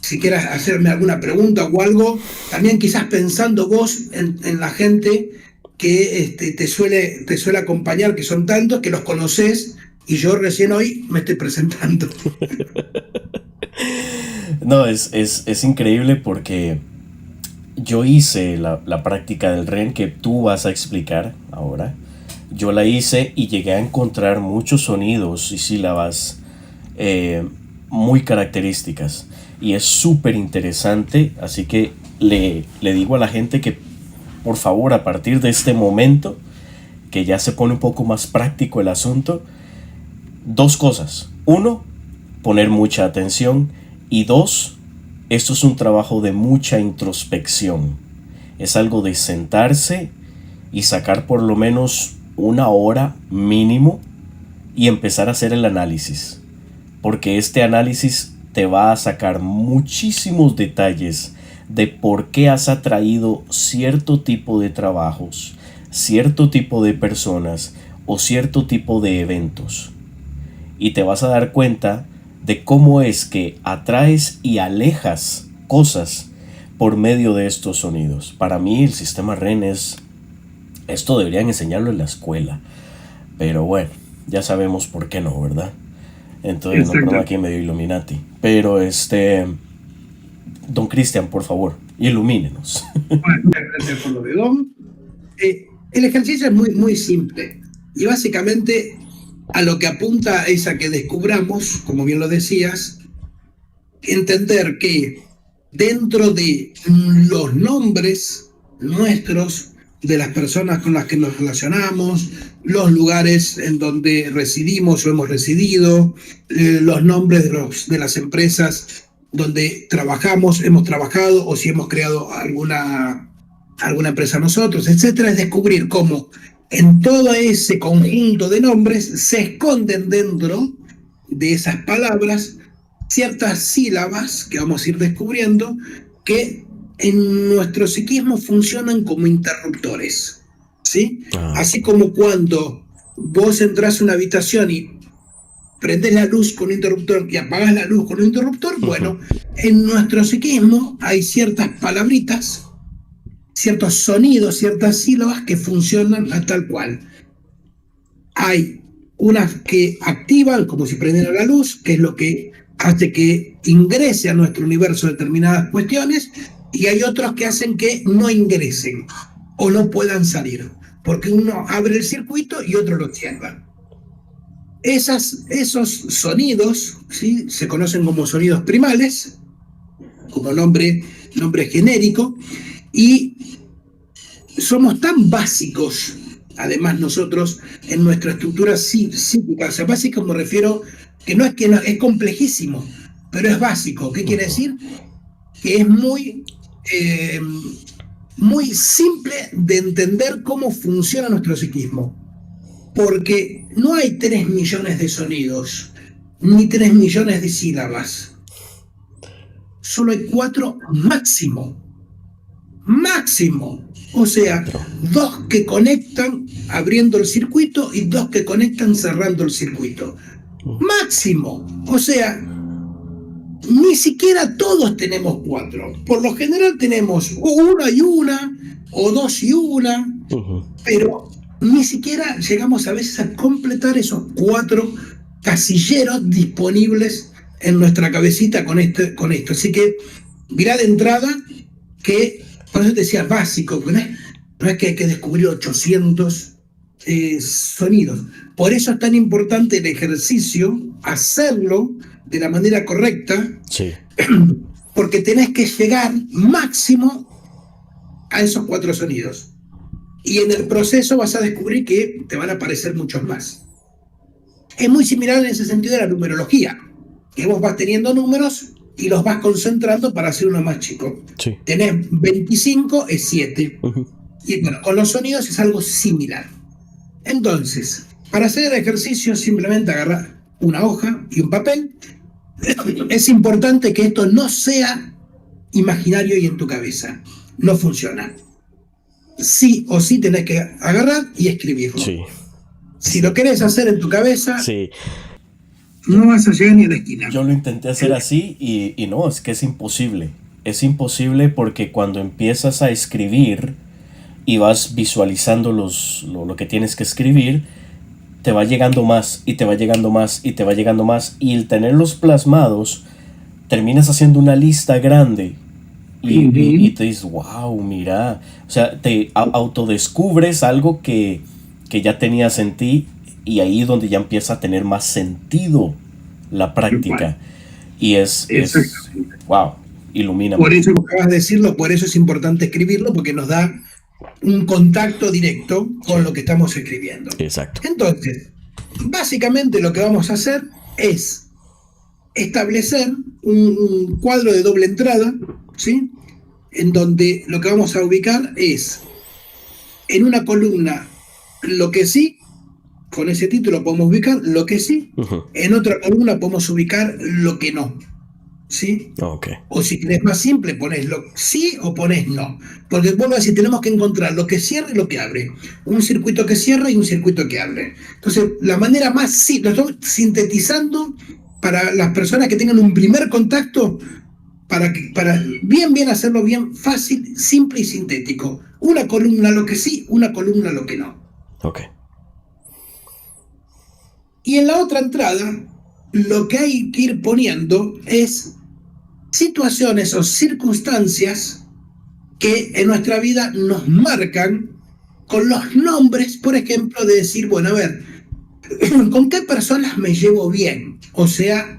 si quieras hacerme alguna pregunta o algo, también quizás pensando vos en la gente que te suele acompañar, que son tantos, que los conocés, y yo recién hoy me estoy presentando. No, es increíble porque yo hice la práctica del REM que tú vas a explicar ahora. Yo la hice y llegué a encontrar muchos sonidos y sílabas muy características. Y es súper interesante, así que le digo a la gente que por favor, a partir de este momento, que ya se pone un poco más práctico el asunto, dos cosas. Uno, poner mucha atención, y dos, esto es un trabajo de mucha introspección. Es algo de sentarse y sacar por lo menos una hora mínimo y empezar a hacer el análisis. Porque este análisis te va a sacar muchísimos detalles de por qué has atraído cierto tipo de trabajos, cierto tipo de personas o cierto tipo de eventos. Y te vas a dar cuenta de cómo es que atraes y alejas cosas por medio de estos sonidos. Para mí el sistema REM esto deberían enseñarlo en la escuela. Pero bueno, ya sabemos por qué no, ¿verdad? Entonces no pongo aquí medio Illuminati. Pero don Cristian, por favor, ilumínenos. Gracias por lo de Don. El ejercicio es muy, muy simple. Y básicamente a lo que apunta es a que descubramos, como bien lo decías, entender que dentro de los nombres nuestros, de las personas con las que nos relacionamos, los lugares en donde residimos o hemos residido, los nombres de las empresas donde trabajamos, hemos trabajado, o si hemos creado alguna empresa nosotros, etcétera, es descubrir cómo en todo ese conjunto de nombres se esconden dentro de esas palabras ciertas sílabas que vamos a ir descubriendo que en nuestro psiquismo funcionan como interruptores, ¿sí? Así como cuando vos entras a una habitación y prendes la luz con un interruptor y apagas la luz con un interruptor, bueno, en nuestro psiquismo hay ciertas palabritas, ciertos sonidos, ciertas sílabas que funcionan a tal cual. Hay unas que activan, como si prendiera la luz, que es lo que hace que ingrese a nuestro universo determinadas cuestiones, y hay otros que hacen que no ingresen o no puedan salir. porque uno abre el circuito y otro lo cierra. Esos sonidos, ¿sí?, se conocen como sonidos primales, como nombre genérico, y somos tan básicos, además nosotros, en nuestra estructura psíquica. O sea, básico me refiero que no, es complejísimo, pero es básico. ¿Qué quiere decir? Que es muy simple de entender cómo funciona nuestro psiquismo. Porque no hay 3 millones de sonidos, ni 3 millones de sílabas. Solo hay 4 máximo. Máximo. O sea, 2 que conectan abriendo el circuito y 2 que conectan cerrando el circuito. Máximo. O sea, ni siquiera todos tenemos 4. Por lo general tenemos una y una, o 2 y una, pero ni siquiera llegamos a veces a completar esos 4 casilleros disponibles en nuestra cabecita con esto. Así que mirá de entrada que, por eso te decía básico, porque no es que hay que descubrir 800 sonidos. Por eso es tan importante el ejercicio, hacerlo de la manera correcta, sí, porque tenés que llegar máximo a esos 4 sonidos. Y en el proceso vas a descubrir que te van a aparecer muchos más. Es muy similar en ese sentido a la numerología, que vos vas teniendo números y los vas concentrando para hacer uno más chico. sí. Tenés 25, es 7. Y bueno, con los sonidos es algo similar. Entonces, para hacer el ejercicio simplemente agarrar una hoja y un papel. Es importante que esto no sea imaginario y en tu cabeza. No funciona. Sí o sí tenés que agarrar y escribirlo. Sí. Si lo querés hacer en tu cabeza, Sí. no vas a llegar ni a la esquina. Yo lo intenté hacer así y no, es que es imposible. Es imposible porque cuando empiezas a escribir y vas visualizando lo que tienes que escribir, te va llegando más y te va llegando más y te va llegando más, y el tenerlos plasmados terminas haciendo una lista grande y te dices, wow, mira, o sea, te autodescubres algo que ya tenías en ti, y ahí es donde ya empieza a tener más sentido la práctica. Y es wow, ilumina. Por eso, como acabas de decirlo, por eso es importante escribirlo, porque nos da un contacto directo con lo que estamos escribiendo. Exacto. Entonces, básicamente lo que vamos a hacer es establecer un cuadro de doble entrada, ¿sí?, en donde lo que vamos a ubicar es en una columna lo que sí, con ese título podemos ubicar lo que sí, en otra columna podemos ubicar lo que no, ¿sí? Okay. O si querés más simple, pones lo sí o pones no. Porque vuelvo a decir, tenemos que encontrar lo que cierra y lo que abre. Un circuito que cierra y un circuito que abre. Entonces, la manera más simple, lo estoy sintetizando para las personas que tengan un primer contacto, para bien hacerlo bien fácil, simple y sintético. Una columna lo que sí, una columna lo que no. Ok. Y en la otra entrada, lo que hay que ir poniendo es situaciones o circunstancias que en nuestra vida nos marcan con los nombres, por ejemplo, de decir, bueno, a ver, ¿con qué personas me llevo bien? O sea,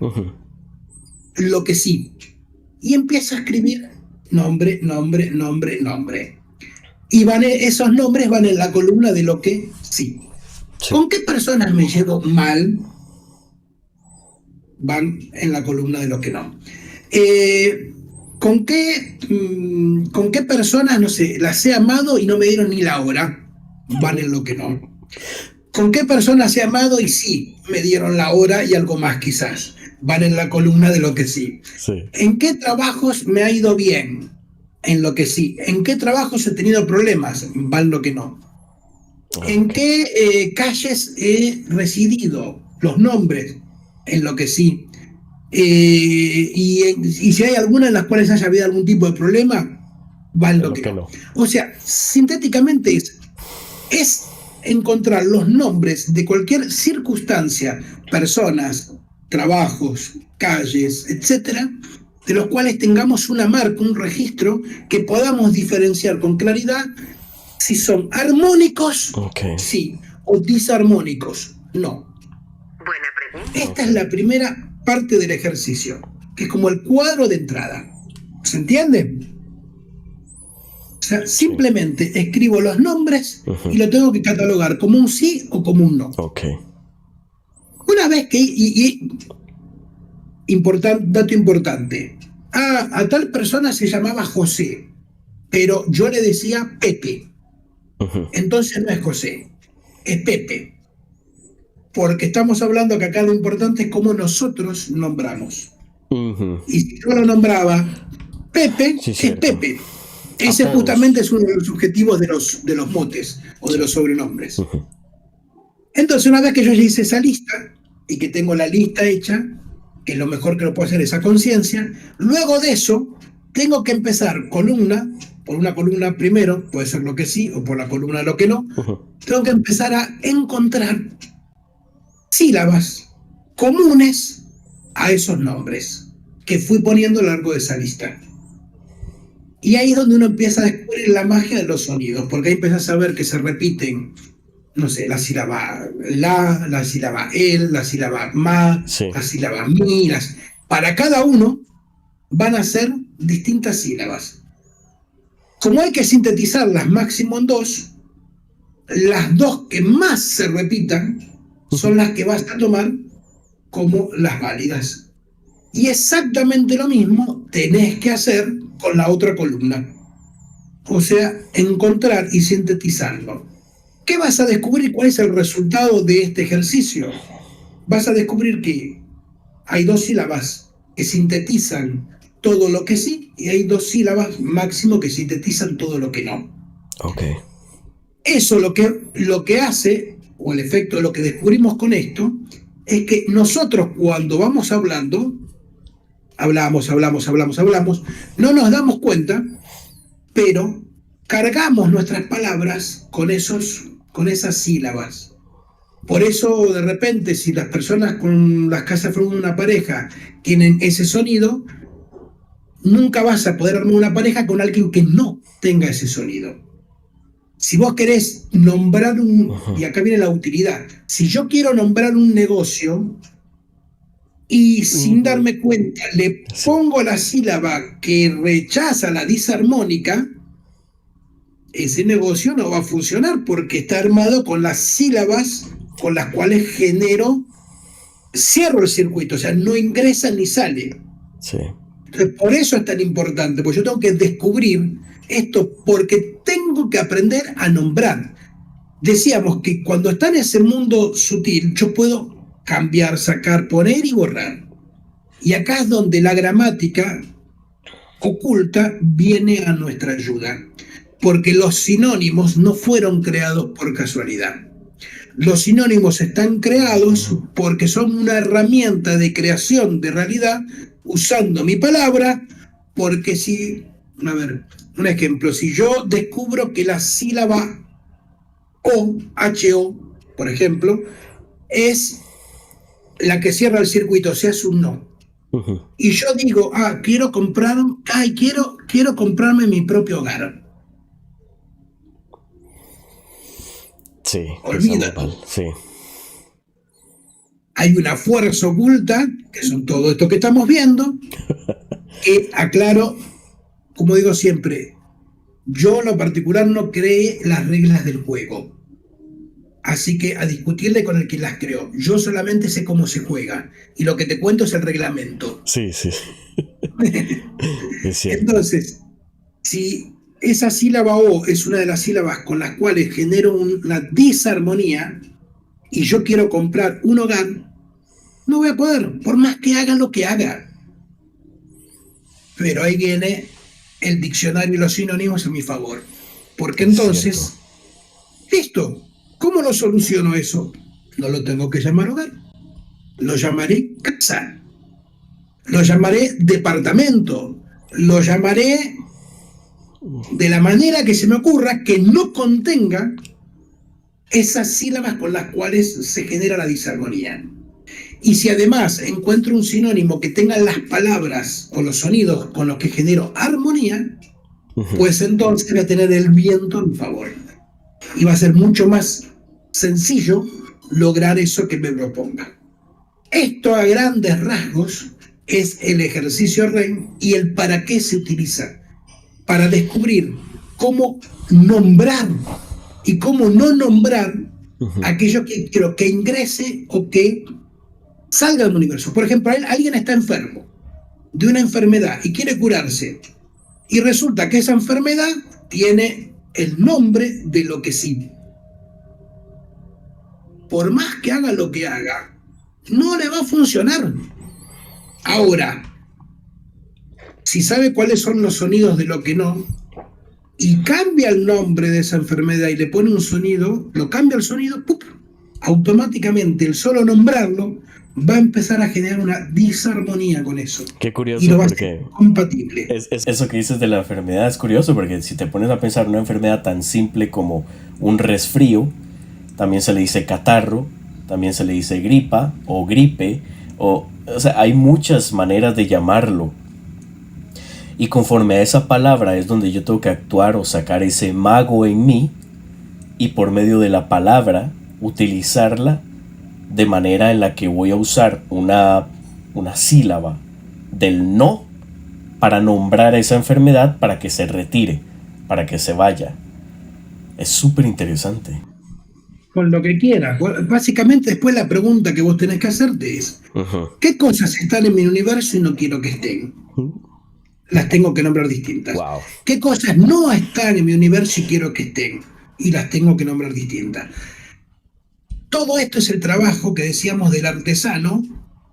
lo que sí. Y empiezo a escribir nombre. Y esos nombres van en la columna de lo que sí. ¿Con qué personas me llevo mal? Van en la columna de lo que no. ¿Con qué personas, no sé, las he amado y no me dieron ni la hora? Van en lo que no. ¿Con qué personas he amado y sí me dieron la hora y algo más quizás? Van en la columna de lo que sí. ¿En qué trabajos me ha ido bien? En lo que sí. ¿En qué trabajos he tenido problemas? Va en lo que no. ¿En qué calles he residido? Los nombres. En lo que sí. Y si hay alguna en las cuales haya habido algún tipo de problema, va en lo que no. O sea, sintéticamente es encontrar los nombres de cualquier circunstancia, personas, trabajos, calles, etcétera, de los cuales tengamos una marca, un registro que podamos diferenciar con claridad si son armónicos, Okay. sí, o disarmónicos, no. Buena pregunta. Esta es la primera parte del ejercicio, que es como el cuadro de entrada. ¿Se entiende? O sea, simplemente escribo los nombres y lo tengo que catalogar como un sí o como un no. Okay. Una vez que, dato importante, a tal persona se llamaba José, pero yo le decía Pepe. Entonces no es José, es Pepe. Porque estamos hablando que acá lo importante es cómo nosotros nombramos. Y si yo lo nombraba Pepe, Sí, es cierto. Pepe. Ese justamente es uno de los objetivos de los motes o de los sobrenombres. Entonces, una vez que yo ya hice esa lista y que tengo la lista hecha, que lo mejor que lo puedo hacer es a conciencia, luego de eso tengo que empezar columna, por una columna primero, puede ser lo que sí, o por la columna lo que no, tengo que empezar a encontrar sílabas comunes a esos nombres que fui poniendo a lo largo de esa lista. Y ahí es donde uno empieza a descubrir la magia de los sonidos, porque ahí empiezas a ver que se repiten, no sé, la sílaba la sílaba el, la sílaba ma, Sí. la sílaba mi. Para cada uno van a ser distintas sílabas. Como hay que sintetizarlas máximo en dos, las dos que más se repitan son las que vas a tomar como las válidas. Y exactamente lo mismo tenés que hacer con la otra columna. O sea, encontrar y sintetizarlo. ¿Qué vas a descubrir? ¿Cuál es el resultado de este ejercicio? Vas a descubrir que hay dos sílabas que sintetizan todo lo que sí y hay dos sílabas máximo que sintetizan todo lo que no. Okay. Eso lo que hace, o el efecto de lo que descubrimos con esto, es que nosotros cuando vamos hablando, hablamos, no nos damos cuenta, pero cargamos nuestras palabras con esas sílabas. Por eso, de repente, si las personas con las casas forman una pareja tienen ese sonido, nunca vas a poder armar una pareja con alguien que no tenga ese sonido. Si vos querés nombrar y acá viene la utilidad, si yo quiero nombrar un negocio y sin darme cuenta le pongo la sílaba que rechaza la disarmónica, ese negocio no va a funcionar porque está armado con las sílabas con las cuales cierro el circuito, o sea, no ingresa ni sale. Sí. Entonces, por eso es tan importante, porque yo tengo que descubrir esto, porque tengo que aprender a nombrar. Decíamos que cuando está en ese mundo sutil, yo puedo cambiar, sacar, poner y borrar. Y acá es donde la gramática oculta viene a nuestra ayuda, porque los sinónimos no fueron creados por casualidad. Los sinónimos están creados porque son una herramienta de creación de realidad usando mi palabra, porque un ejemplo, si yo descubro que la sílaba O, H-O, por ejemplo, es la que cierra el circuito, o sea, es un no. Y yo digo, quiero comprarme mi propio hogar. Sí, olvídalo. Sí. Hay una fuerza oculta, que son todo esto que estamos viendo, que aclaro, como digo siempre, yo en lo particular no creé las reglas del juego. Así que a discutirle con el que las creó. Yo solamente sé cómo se juega. Y lo que te cuento es el reglamento. Sí. Es cierto. Entonces, si esa sílaba O es una de las sílabas con las cuales genero una disarmonía y yo quiero comprar un hogar, no voy a poder, por más que haga lo que haga. Pero ahí viene el diccionario y los sinónimos a mi favor. Porque entonces, listo. ¿Cómo lo soluciono eso? No lo tengo que llamar hogar. Lo llamaré casa. Lo llamaré departamento. Lo llamaré de la manera que se me ocurra que no contenga esas sílabas con las cuales se genera la disarmonía. Y si además encuentro un sinónimo que tenga las palabras o los sonidos con los que genero armonía, pues entonces voy a tener el viento a mi favor. y va a ser mucho más sencillo lograr eso que me proponga. Esto a grandes rasgos es el ejercicio REM y el para qué se utiliza. Para descubrir cómo nombrar y cómo no nombrar aquello que quiero que ingrese o que salga del universo. Por ejemplo, alguien está enfermo de una enfermedad y quiere curarse y resulta que esa enfermedad tiene el nombre de lo que sí. Por más que haga lo que haga, no le va a funcionar. Ahora, si sabe cuáles son los sonidos de lo que no, y cambia el nombre de esa enfermedad y le pone un sonido, lo cambia el sonido, ¡pup! Automáticamente el solo nombrarlo va a empezar a generar una disarmonía con eso. Qué curioso, y no va a ser compatible. Eso que dices de la enfermedad es curioso, porque si te pones a pensar una enfermedad tan simple como un resfrío, también se le dice catarro, también se le dice gripa o gripe, o sea, hay muchas maneras de llamarlo. Y conforme a esa palabra es donde yo tengo que actuar o sacar ese mago en mí, y por medio de la palabra utilizarla de manera en la que voy a usar una sílaba del no para nombrar esa enfermedad, para que se retire, para que se vaya. Es súper interesante. Con lo que quieras. Básicamente después la pregunta que vos tenés que hacerte es, ¿qué cosas están en mi universo y no quiero que estén? Las tengo que nombrar distintas. Wow. ¿Qué cosas no están en mi universo y quiero que estén? Y las tengo que nombrar distintas. Todo esto es el trabajo que decíamos del artesano,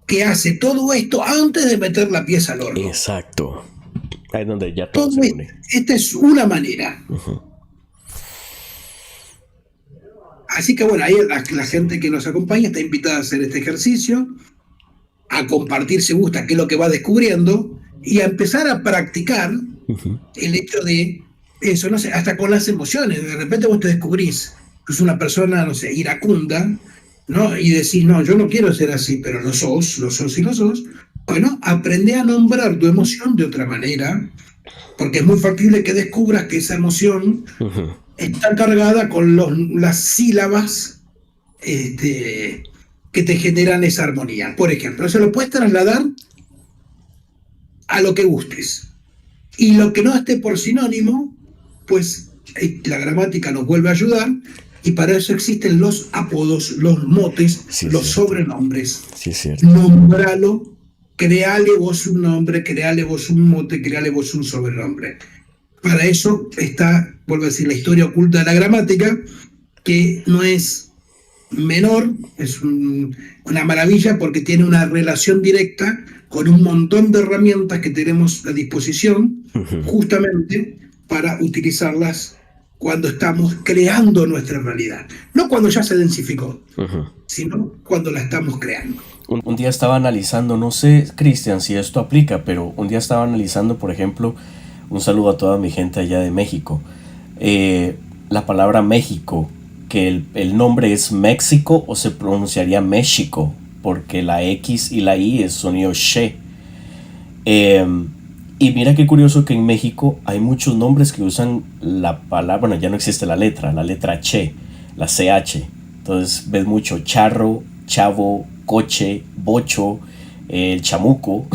que hace todo esto antes de meter la pieza al horno. Exacto. Ahí es donde ya todo se une. Esta es una manera. Así que bueno, ahí la gente que nos acompaña está invitada a hacer este ejercicio, a compartir si gusta qué es lo que va descubriendo y a empezar a practicar el hecho de eso, no sé, hasta con las emociones. De repente vos te descubrís que es una persona, no sé, iracunda, ¿no? Y decís, no, yo no quiero ser así, pero lo sos y lo sos. Bueno, aprende a nombrar tu emoción de otra manera, porque es muy factible que descubras que esa emoción está cargada con las sílabas que te generan esa armonía. Por ejemplo, se lo puedes trasladar a lo que gustes. Y lo que no esté por sinónimo, pues la gramática nos vuelve a ayudar, y para eso existen los apodos, los motes, sí, los sobrenombres. Sí, es cierto. Nómbralo, creale vos un nombre, creale vos un mote, creale vos un sobrenombre. Para eso está, vuelvo a decir, la historia oculta de la gramática, que no es menor, es una maravilla porque tiene una relación directa con un montón de herramientas que tenemos a disposición justamente para utilizarlas cuando estamos creando nuestra realidad. No cuando ya se densificó, sino cuando la estamos creando. Un día estaba analizando, no sé, Cristian, si esto aplica, pero un día estaba analizando, por ejemplo, un saludo a toda mi gente allá de México, la palabra México, que el nombre es México o se pronunciaría México, porque la X y la I es sonido she. Y mira qué curioso que en México hay muchos nombres que usan la palabra, bueno, ya no existe la letra che, la CH. Entonces ves mucho charro, chavo, coche, bocho, el chamuco.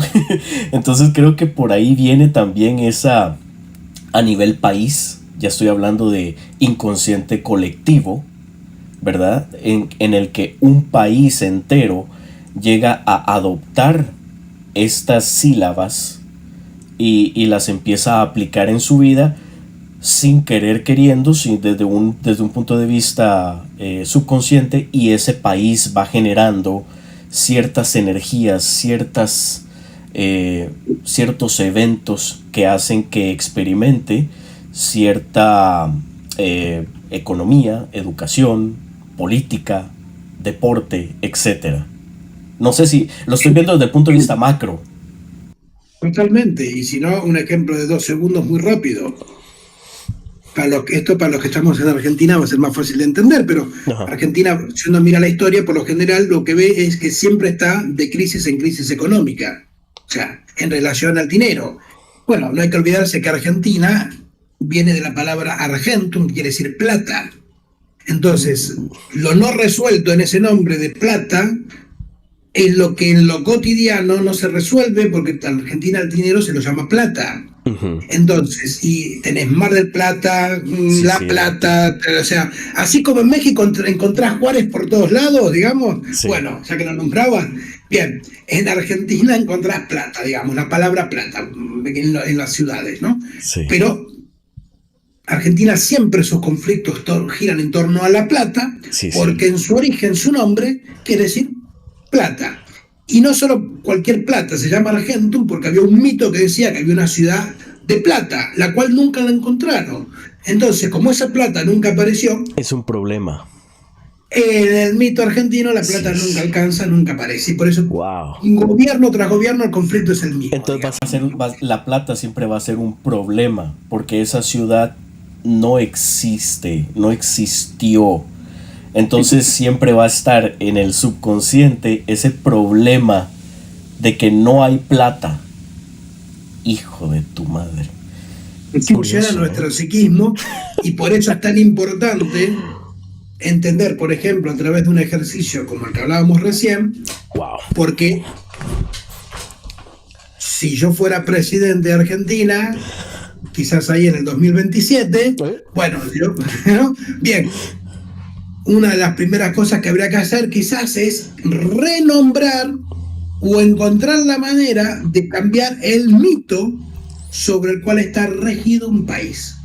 Entonces creo que por ahí viene también esa, a nivel país, ya estoy hablando de inconsciente colectivo, ¿verdad? En el que un país entero llega a adoptar estas sílabas y las empieza a aplicar en su vida sin querer queriendo, desde un punto de vista subconsciente, y ese país va generando ciertas energías, ciertos eventos que hacen que experimente cierta economía, educación, política, deporte, etc. No sé si lo estoy viendo desde el punto de vista macro. Totalmente, y si no, un ejemplo de 2 segundos muy rápido. Para los que estamos en Argentina va a ser más fácil de entender, pero Argentina, si uno mira la historia, por lo general lo que ve es que siempre está de crisis en crisis económica, o sea, en relación al dinero. Bueno, no hay que olvidarse que Argentina viene de la palabra argentum, que quiere decir plata. Entonces, lo no resuelto en ese nombre de plata es lo que en lo cotidiano no se resuelve porque en Argentina el dinero se lo llama plata. Entonces, y tenés Mar del Plata, Sí, La sí, Plata, o sea, así como en México encontrás Juárez por todos lados, digamos, sí, bueno, ya que lo nombraban, bien, en Argentina encontrás plata, digamos, la palabra plata en las ciudades, ¿no? sí, Pero Argentina siempre sus conflictos giran en torno a la plata, sí, sí. porque en su origen su nombre quiere decir plata. Y no solo cualquier plata, se llama Argentum porque había un mito que decía que había una ciudad de plata, la cual nunca la encontraron. Entonces, como esa plata nunca apareció, Es un problema. en el mito argentino la plata Sí, nunca sí. alcanza, nunca aparece. Y por eso, Wow. gobierno tras gobierno, el conflicto es el mismo, Entonces digamos. la plata siempre va a ser un problema porque esa ciudad no existe, no existió. Entonces siempre va a estar en el subconsciente ese problema de que no hay plata. Hijo de tu madre. Funciona Curioso, ¿eh? nuestro psiquismo y por eso es tan importante entender, por ejemplo, a través de un ejercicio como el que hablábamos recién, Wow. porque si yo fuera presidente de Argentina, quizás ahí en el 2027, ¿Eh? bueno, ¿no? Bien, una de las primeras cosas que habría que hacer quizás es renombrar o encontrar la manera de cambiar el mito sobre el cual está regido un país.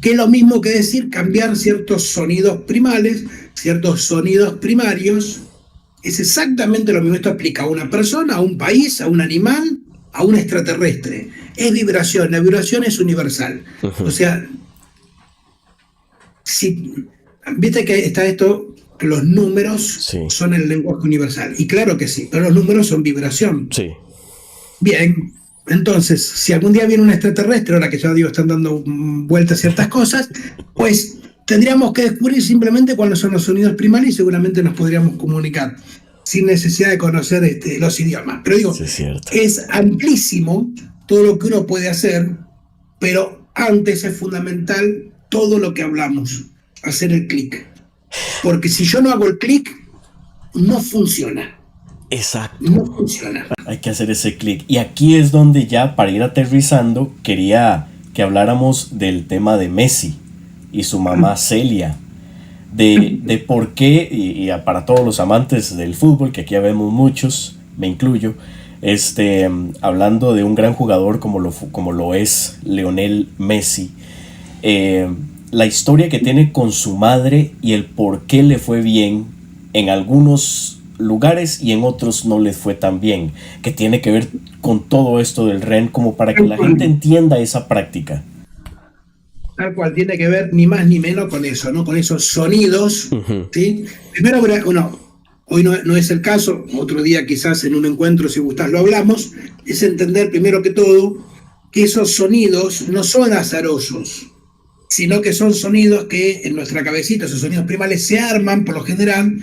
Que es lo mismo que decir cambiar ciertos sonidos primales, ciertos sonidos primarios. Es exactamente lo mismo. Esto aplica a una persona, a un país, a un animal, a un extraterrestre. Es vibración, la vibración es universal. O sea, si, viste que está esto, que los números Sí, son el lenguaje universal. Y claro que sí, pero los números son vibración. sí. Bien, entonces, si algún día viene un extraterrestre, ahora que ya digo, están dando vueltas ciertas cosas, pues tendríamos que descubrir simplemente cuáles son los sonidos primarios y seguramente nos podríamos comunicar sin necesidad de conocer los idiomas. Pero digo, Sí, es cierto. es amplísimo todo lo que uno puede hacer, pero antes es fundamental todo lo que hablamos, hacer el clic. Porque si yo no hago el clic, no funciona. Exacto. No funciona. Hay que hacer ese clic. Y aquí es donde ya, para ir aterrizando, quería que habláramos del tema de Messi y su mamá Celia. De por qué, y para todos los amantes del fútbol, que aquí ya vemos muchos, me incluyo, hablando de un gran jugador como lo es Lionel Messi, la historia que tiene con su madre y el por qué le fue bien en algunos lugares y en otros no le fue tan bien, que tiene que ver con todo esto del REN, como para que la gente entienda esa práctica. Tal cual, tiene que ver ni más ni menos con eso, ¿no? Con esos sonidos, ¿sí? Primero, bueno, hoy no es el caso, otro día quizás en un encuentro, si gustás, lo hablamos, es entender primero que todo que esos sonidos no son azarosos, sino que son sonidos que en nuestra cabecita, esos sonidos primales, se arman por lo general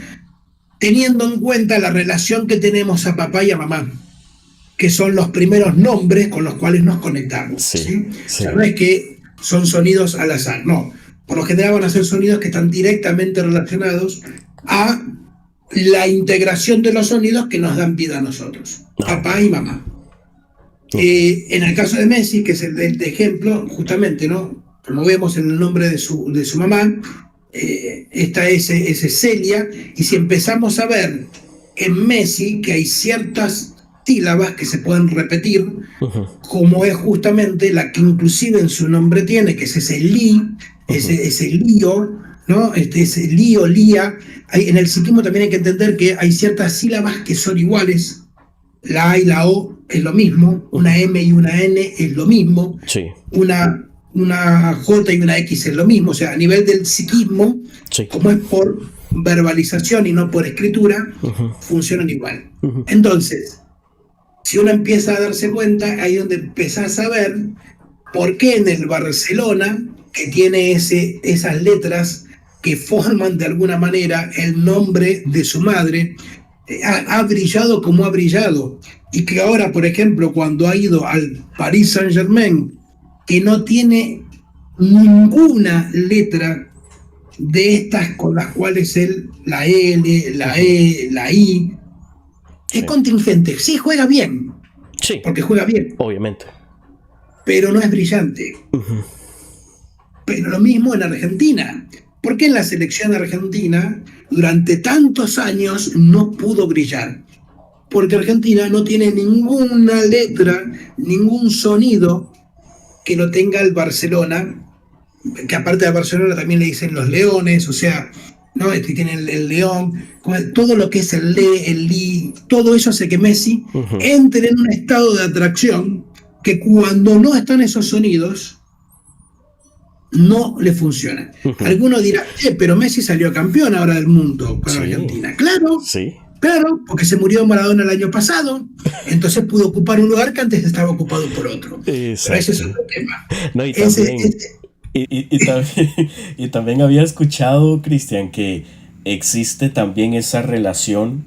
teniendo en cuenta la relación que tenemos a papá y a mamá, que son los primeros nombres con los cuales nos conectamos. Sí, ¿Sí? sí. O sea, no es que son sonidos al azar, no. Por lo general van a ser sonidos que están directamente relacionados a la integración de los sonidos que nos dan vida a nosotros, papá y mamá. En el caso de Messi, que es el de ejemplo, justamente, ¿no? Como vemos en el nombre de su mamá, esta es Celia, y si empezamos a ver en Messi que hay ciertas sílabas que se pueden repetir, como es justamente la que inclusive en su nombre tiene, que es ese li, ese lío, ¿no? Ese lío, lía. En el psiquismo también hay que entender que hay ciertas sílabas que son iguales. La A y la O es lo mismo, una M y una N es lo mismo, Sí. una J y una X es lo mismo. O sea, a nivel del psiquismo, Sí. como es por verbalización y no por escritura, funcionan igual. Entonces, si uno empieza a darse cuenta, ahí es donde empezás a ver por qué en el Barcelona, que tiene esas letras que forman de alguna manera el nombre de su madre, ha brillado como ha brillado. Y que ahora, por ejemplo, cuando ha ido al Paris Saint-Germain, que no tiene ninguna letra de estas con las cuales la L, la E, la I, es contingente. Sí, juega bien. Sí. Porque juega bien. Obviamente. Pero no es brillante. Pero lo mismo en Argentina. ¿Por qué en la selección argentina durante tantos años no pudo brillar? Porque Argentina no tiene ninguna letra, ningún sonido que lo tenga el Barcelona, que aparte de Barcelona también le dicen los leones, o sea, ¿no? Tienen el león, todo lo que es el le, el li, todo eso hace que Messi entre en un estado de atracción que cuando no están esos sonidos, no le funciona. Alguno dirá, pero Messi salió campeón ahora del mundo con Argentina. Claro, claro, porque se murió Maradona el año pasado, entonces pudo ocupar un lugar que antes estaba ocupado por otro. Pero ese es otro tema. No, y también había escuchado, Cristian, que existe también esa relación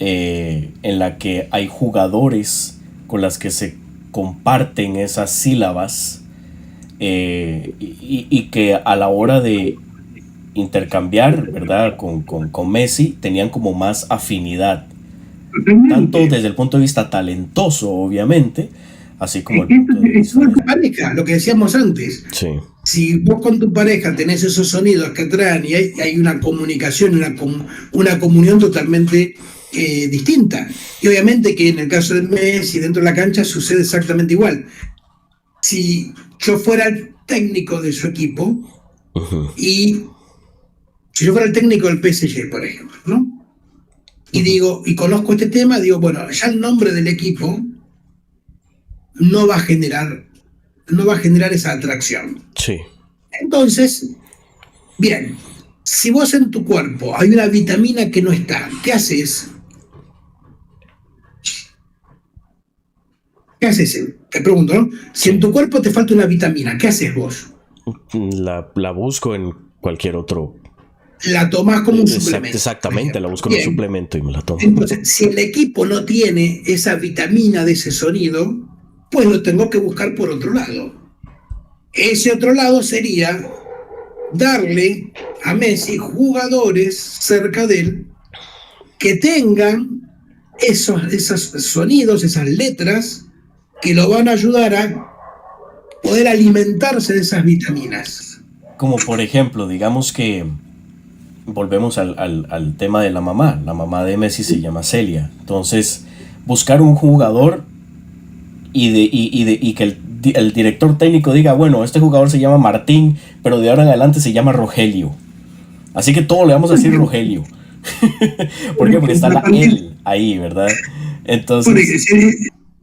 en la que hay jugadores con las que se comparten esas sílabas. Y que a la hora de intercambiar, ¿verdad? Con Messi tenían como más afinidad, tanto desde el punto de vista talentoso, obviamente, así como es una pareja, lo que decíamos antes. Sí. Si vos con tu pareja tenés esos sonidos que atraen y hay una comunicación, una comunión totalmente distinta. Y obviamente que en el caso de Messi dentro de la cancha sucede exactamente igual. Si yo fuera el técnico de su equipo y si yo fuera el técnico del PSG, por ejemplo, ¿no? Y digo, y conozco este tema, digo, bueno, ya el nombre del equipo no va a generar esa atracción. Sí. Entonces, bien, si vos en tu cuerpo hay una vitamina que no está, ¿qué haces? ¿Qué haces? Te pregunto, ¿no? Si en tu cuerpo te falta una vitamina, ¿qué haces vos? La busco en cualquier otro. La tomás como un suplemento. Exactamente, la busco en un suplemento y me la tomo. Entonces, si el equipo no tiene esa vitamina de ese sonido, pues lo tengo que buscar por otro lado. Ese otro lado sería darle a Messi jugadores cerca de él que tengan esos sonidos, esas letras, que lo van a ayudar a poder alimentarse de esas vitaminas. Como por ejemplo, digamos que volvemos al tema de la mamá de Messi se llama Celia, entonces buscar un jugador y que el director técnico diga, bueno, este jugador se llama Martín, pero de ahora en adelante se llama Rogelio, así que todo le vamos a decir Rogelio. ¿Por qué? Porque está la él ahí, ¿verdad? Entonces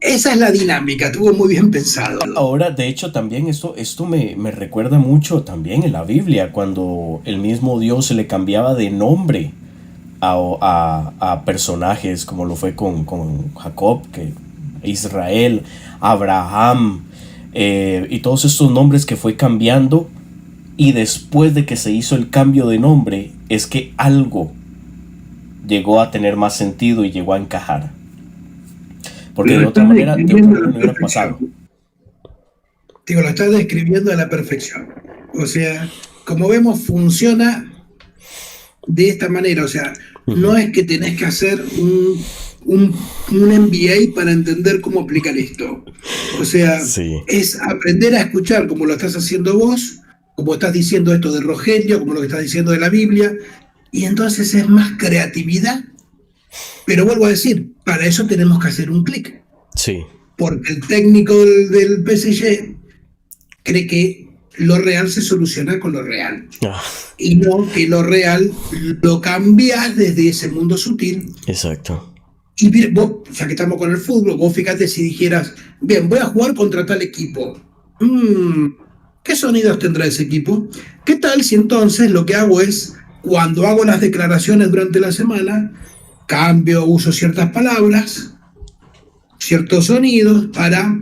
esa es la dinámica, estuvo muy bien pensado. Ahora, de hecho, también esto me recuerda mucho también en la Biblia, cuando el mismo Dios se le cambiaba de nombre a personajes, como lo fue con Jacob, Israel, Abraham, y todos estos nombres que fue cambiando, y después de que se hizo el cambio de nombre, es que algo llegó a tener más sentido y llegó a encajar. Porque de otra manera no hubiera pasado. Digo, lo estás describiendo a la perfección. O sea, como vemos, funciona de esta manera. O sea, no es que tenés que hacer un MBA para entender cómo aplicar esto. O sea, es aprender a escuchar como lo estás haciendo vos, como estás diciendo esto de Rogelio, como lo que estás diciendo de la Biblia, y entonces es más creatividad. Pero vuelvo a decir, para eso tenemos que hacer un clic. Sí. Porque el técnico del PSG cree que lo real se soluciona con lo real. Y no que lo real lo cambias desde ese mundo sutil. Exacto. Y vos, ya que estamos con el fútbol, vos fíjate si dijeras, bien, voy a jugar contra tal equipo. ¿Qué sonidos tendrá ese equipo? ¿Qué tal si entonces lo que hago es, cuando hago las declaraciones durante la semana, uso ciertas palabras, ciertos sonidos para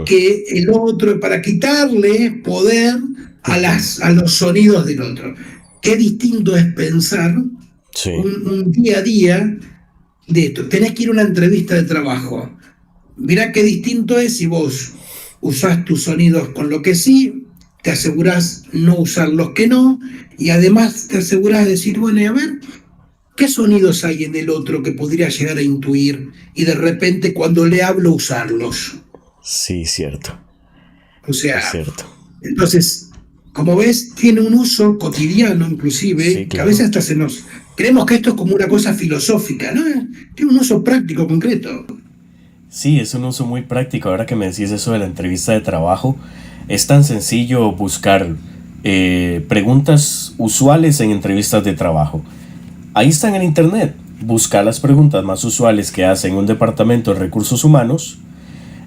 que el otro, para quitarle poder a los sonidos del otro? Qué distinto es pensar un día a día de esto. Tenés que ir a una entrevista de trabajo. Mirá qué distinto es si vos usás tus sonidos con lo que sí te asegurás no usar los que no, y además te asegurás de decir, bueno, y a ver, ¿qué sonidos hay en el otro que podría llegar a intuir? Y de repente cuando le hablo usarlos. Sí, cierto. O sea, Es cierto. entonces, como ves, tiene un uso cotidiano Sí, inclusive, que a claro. veces hasta se nos... Creemos que esto es como una cosa filosófica, ¿no? Tiene un uso práctico, concreto. Sí, es un uso muy práctico. Ahora que me decís eso de la entrevista de trabajo, es tan sencillo buscar preguntas usuales en entrevistas de trabajo. Ahí están en internet. Busca las preguntas más usuales que hace en un departamento de recursos humanos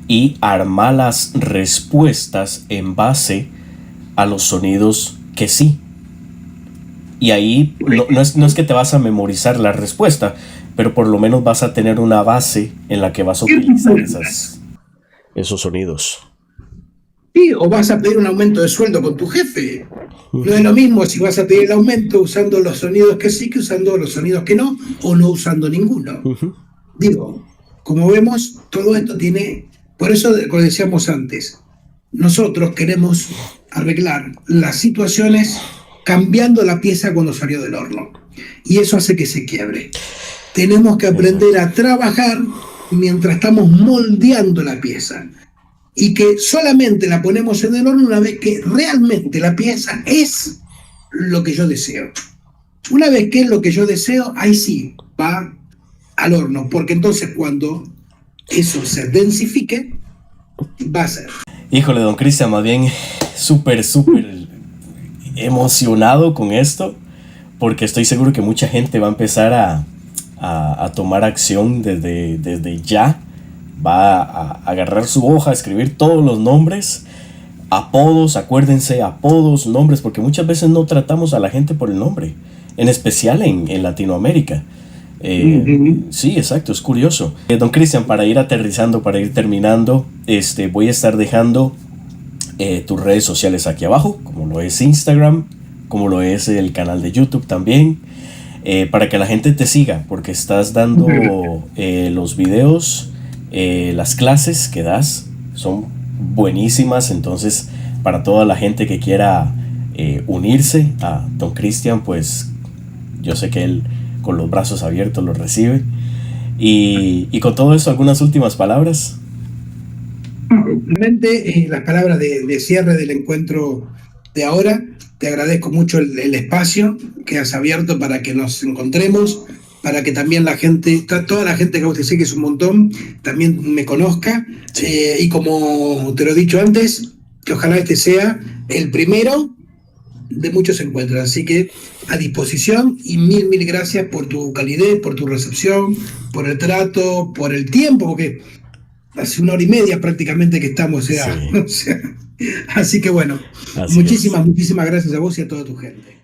y arma las respuestas en base a los sonidos que sí. Y ahí no es que te vas a memorizar la respuesta, pero por lo menos vas a tener una base en la que vas a utilizar esos sonidos. Sí, o vas a pedir un aumento de sueldo con tu jefe. No es lo mismo si vas a pedir el aumento usando los sonidos que sí que usando los sonidos que no, o no usando ninguno. Digo, como vemos, todo esto tiene, por eso, como decíamos antes, nosotros queremos arreglar las situaciones cambiando la pieza cuando salió del horno. Y eso hace que se quiebre. Tenemos que aprender a trabajar mientras estamos moldeando la pieza. Y que solamente la ponemos en el horno una vez que realmente la pieza es lo que yo deseo. Una vez que es lo que yo deseo, ahí sí va al horno, porque entonces cuando eso se densifique, va a ser. Híjole, don Cristian, más bien súper emocionado con esto, porque estoy seguro que mucha gente va a empezar a tomar acción desde ya. Va a agarrar su hoja, a escribir todos los nombres, apodos, acuérdense, apodos, nombres, porque muchas veces no tratamos a la gente por el nombre, en especial en Latinoamérica. Sí, exacto, es curioso. Don Cristian, para ir aterrizando, para ir terminando, voy a estar dejando tus redes sociales aquí abajo, como lo es Instagram, como lo es el canal de YouTube también, para que la gente te siga, porque estás dando los videos, las clases que das son buenísimas. Entonces, para toda la gente que quiera unirse a don Cristian, pues yo sé que él con los brazos abiertos los recibe. Y con todo eso, algunas últimas palabras. Realmente las palabras de cierre del encuentro de ahora. Te agradezco mucho el espacio que has abierto para que nos encontremos, para que también la gente, toda la gente que usted sé que es un montón, también me conozca. Y como te lo he dicho antes, que ojalá este sea el primero de muchos encuentros. Así que a disposición y mil gracias por tu calidez, por tu recepción, por el trato, por el tiempo, porque hace 1 hora y media prácticamente que estamos, Sí. o sea, así que bueno, Así muchísimas gracias a vos y a toda tu gente.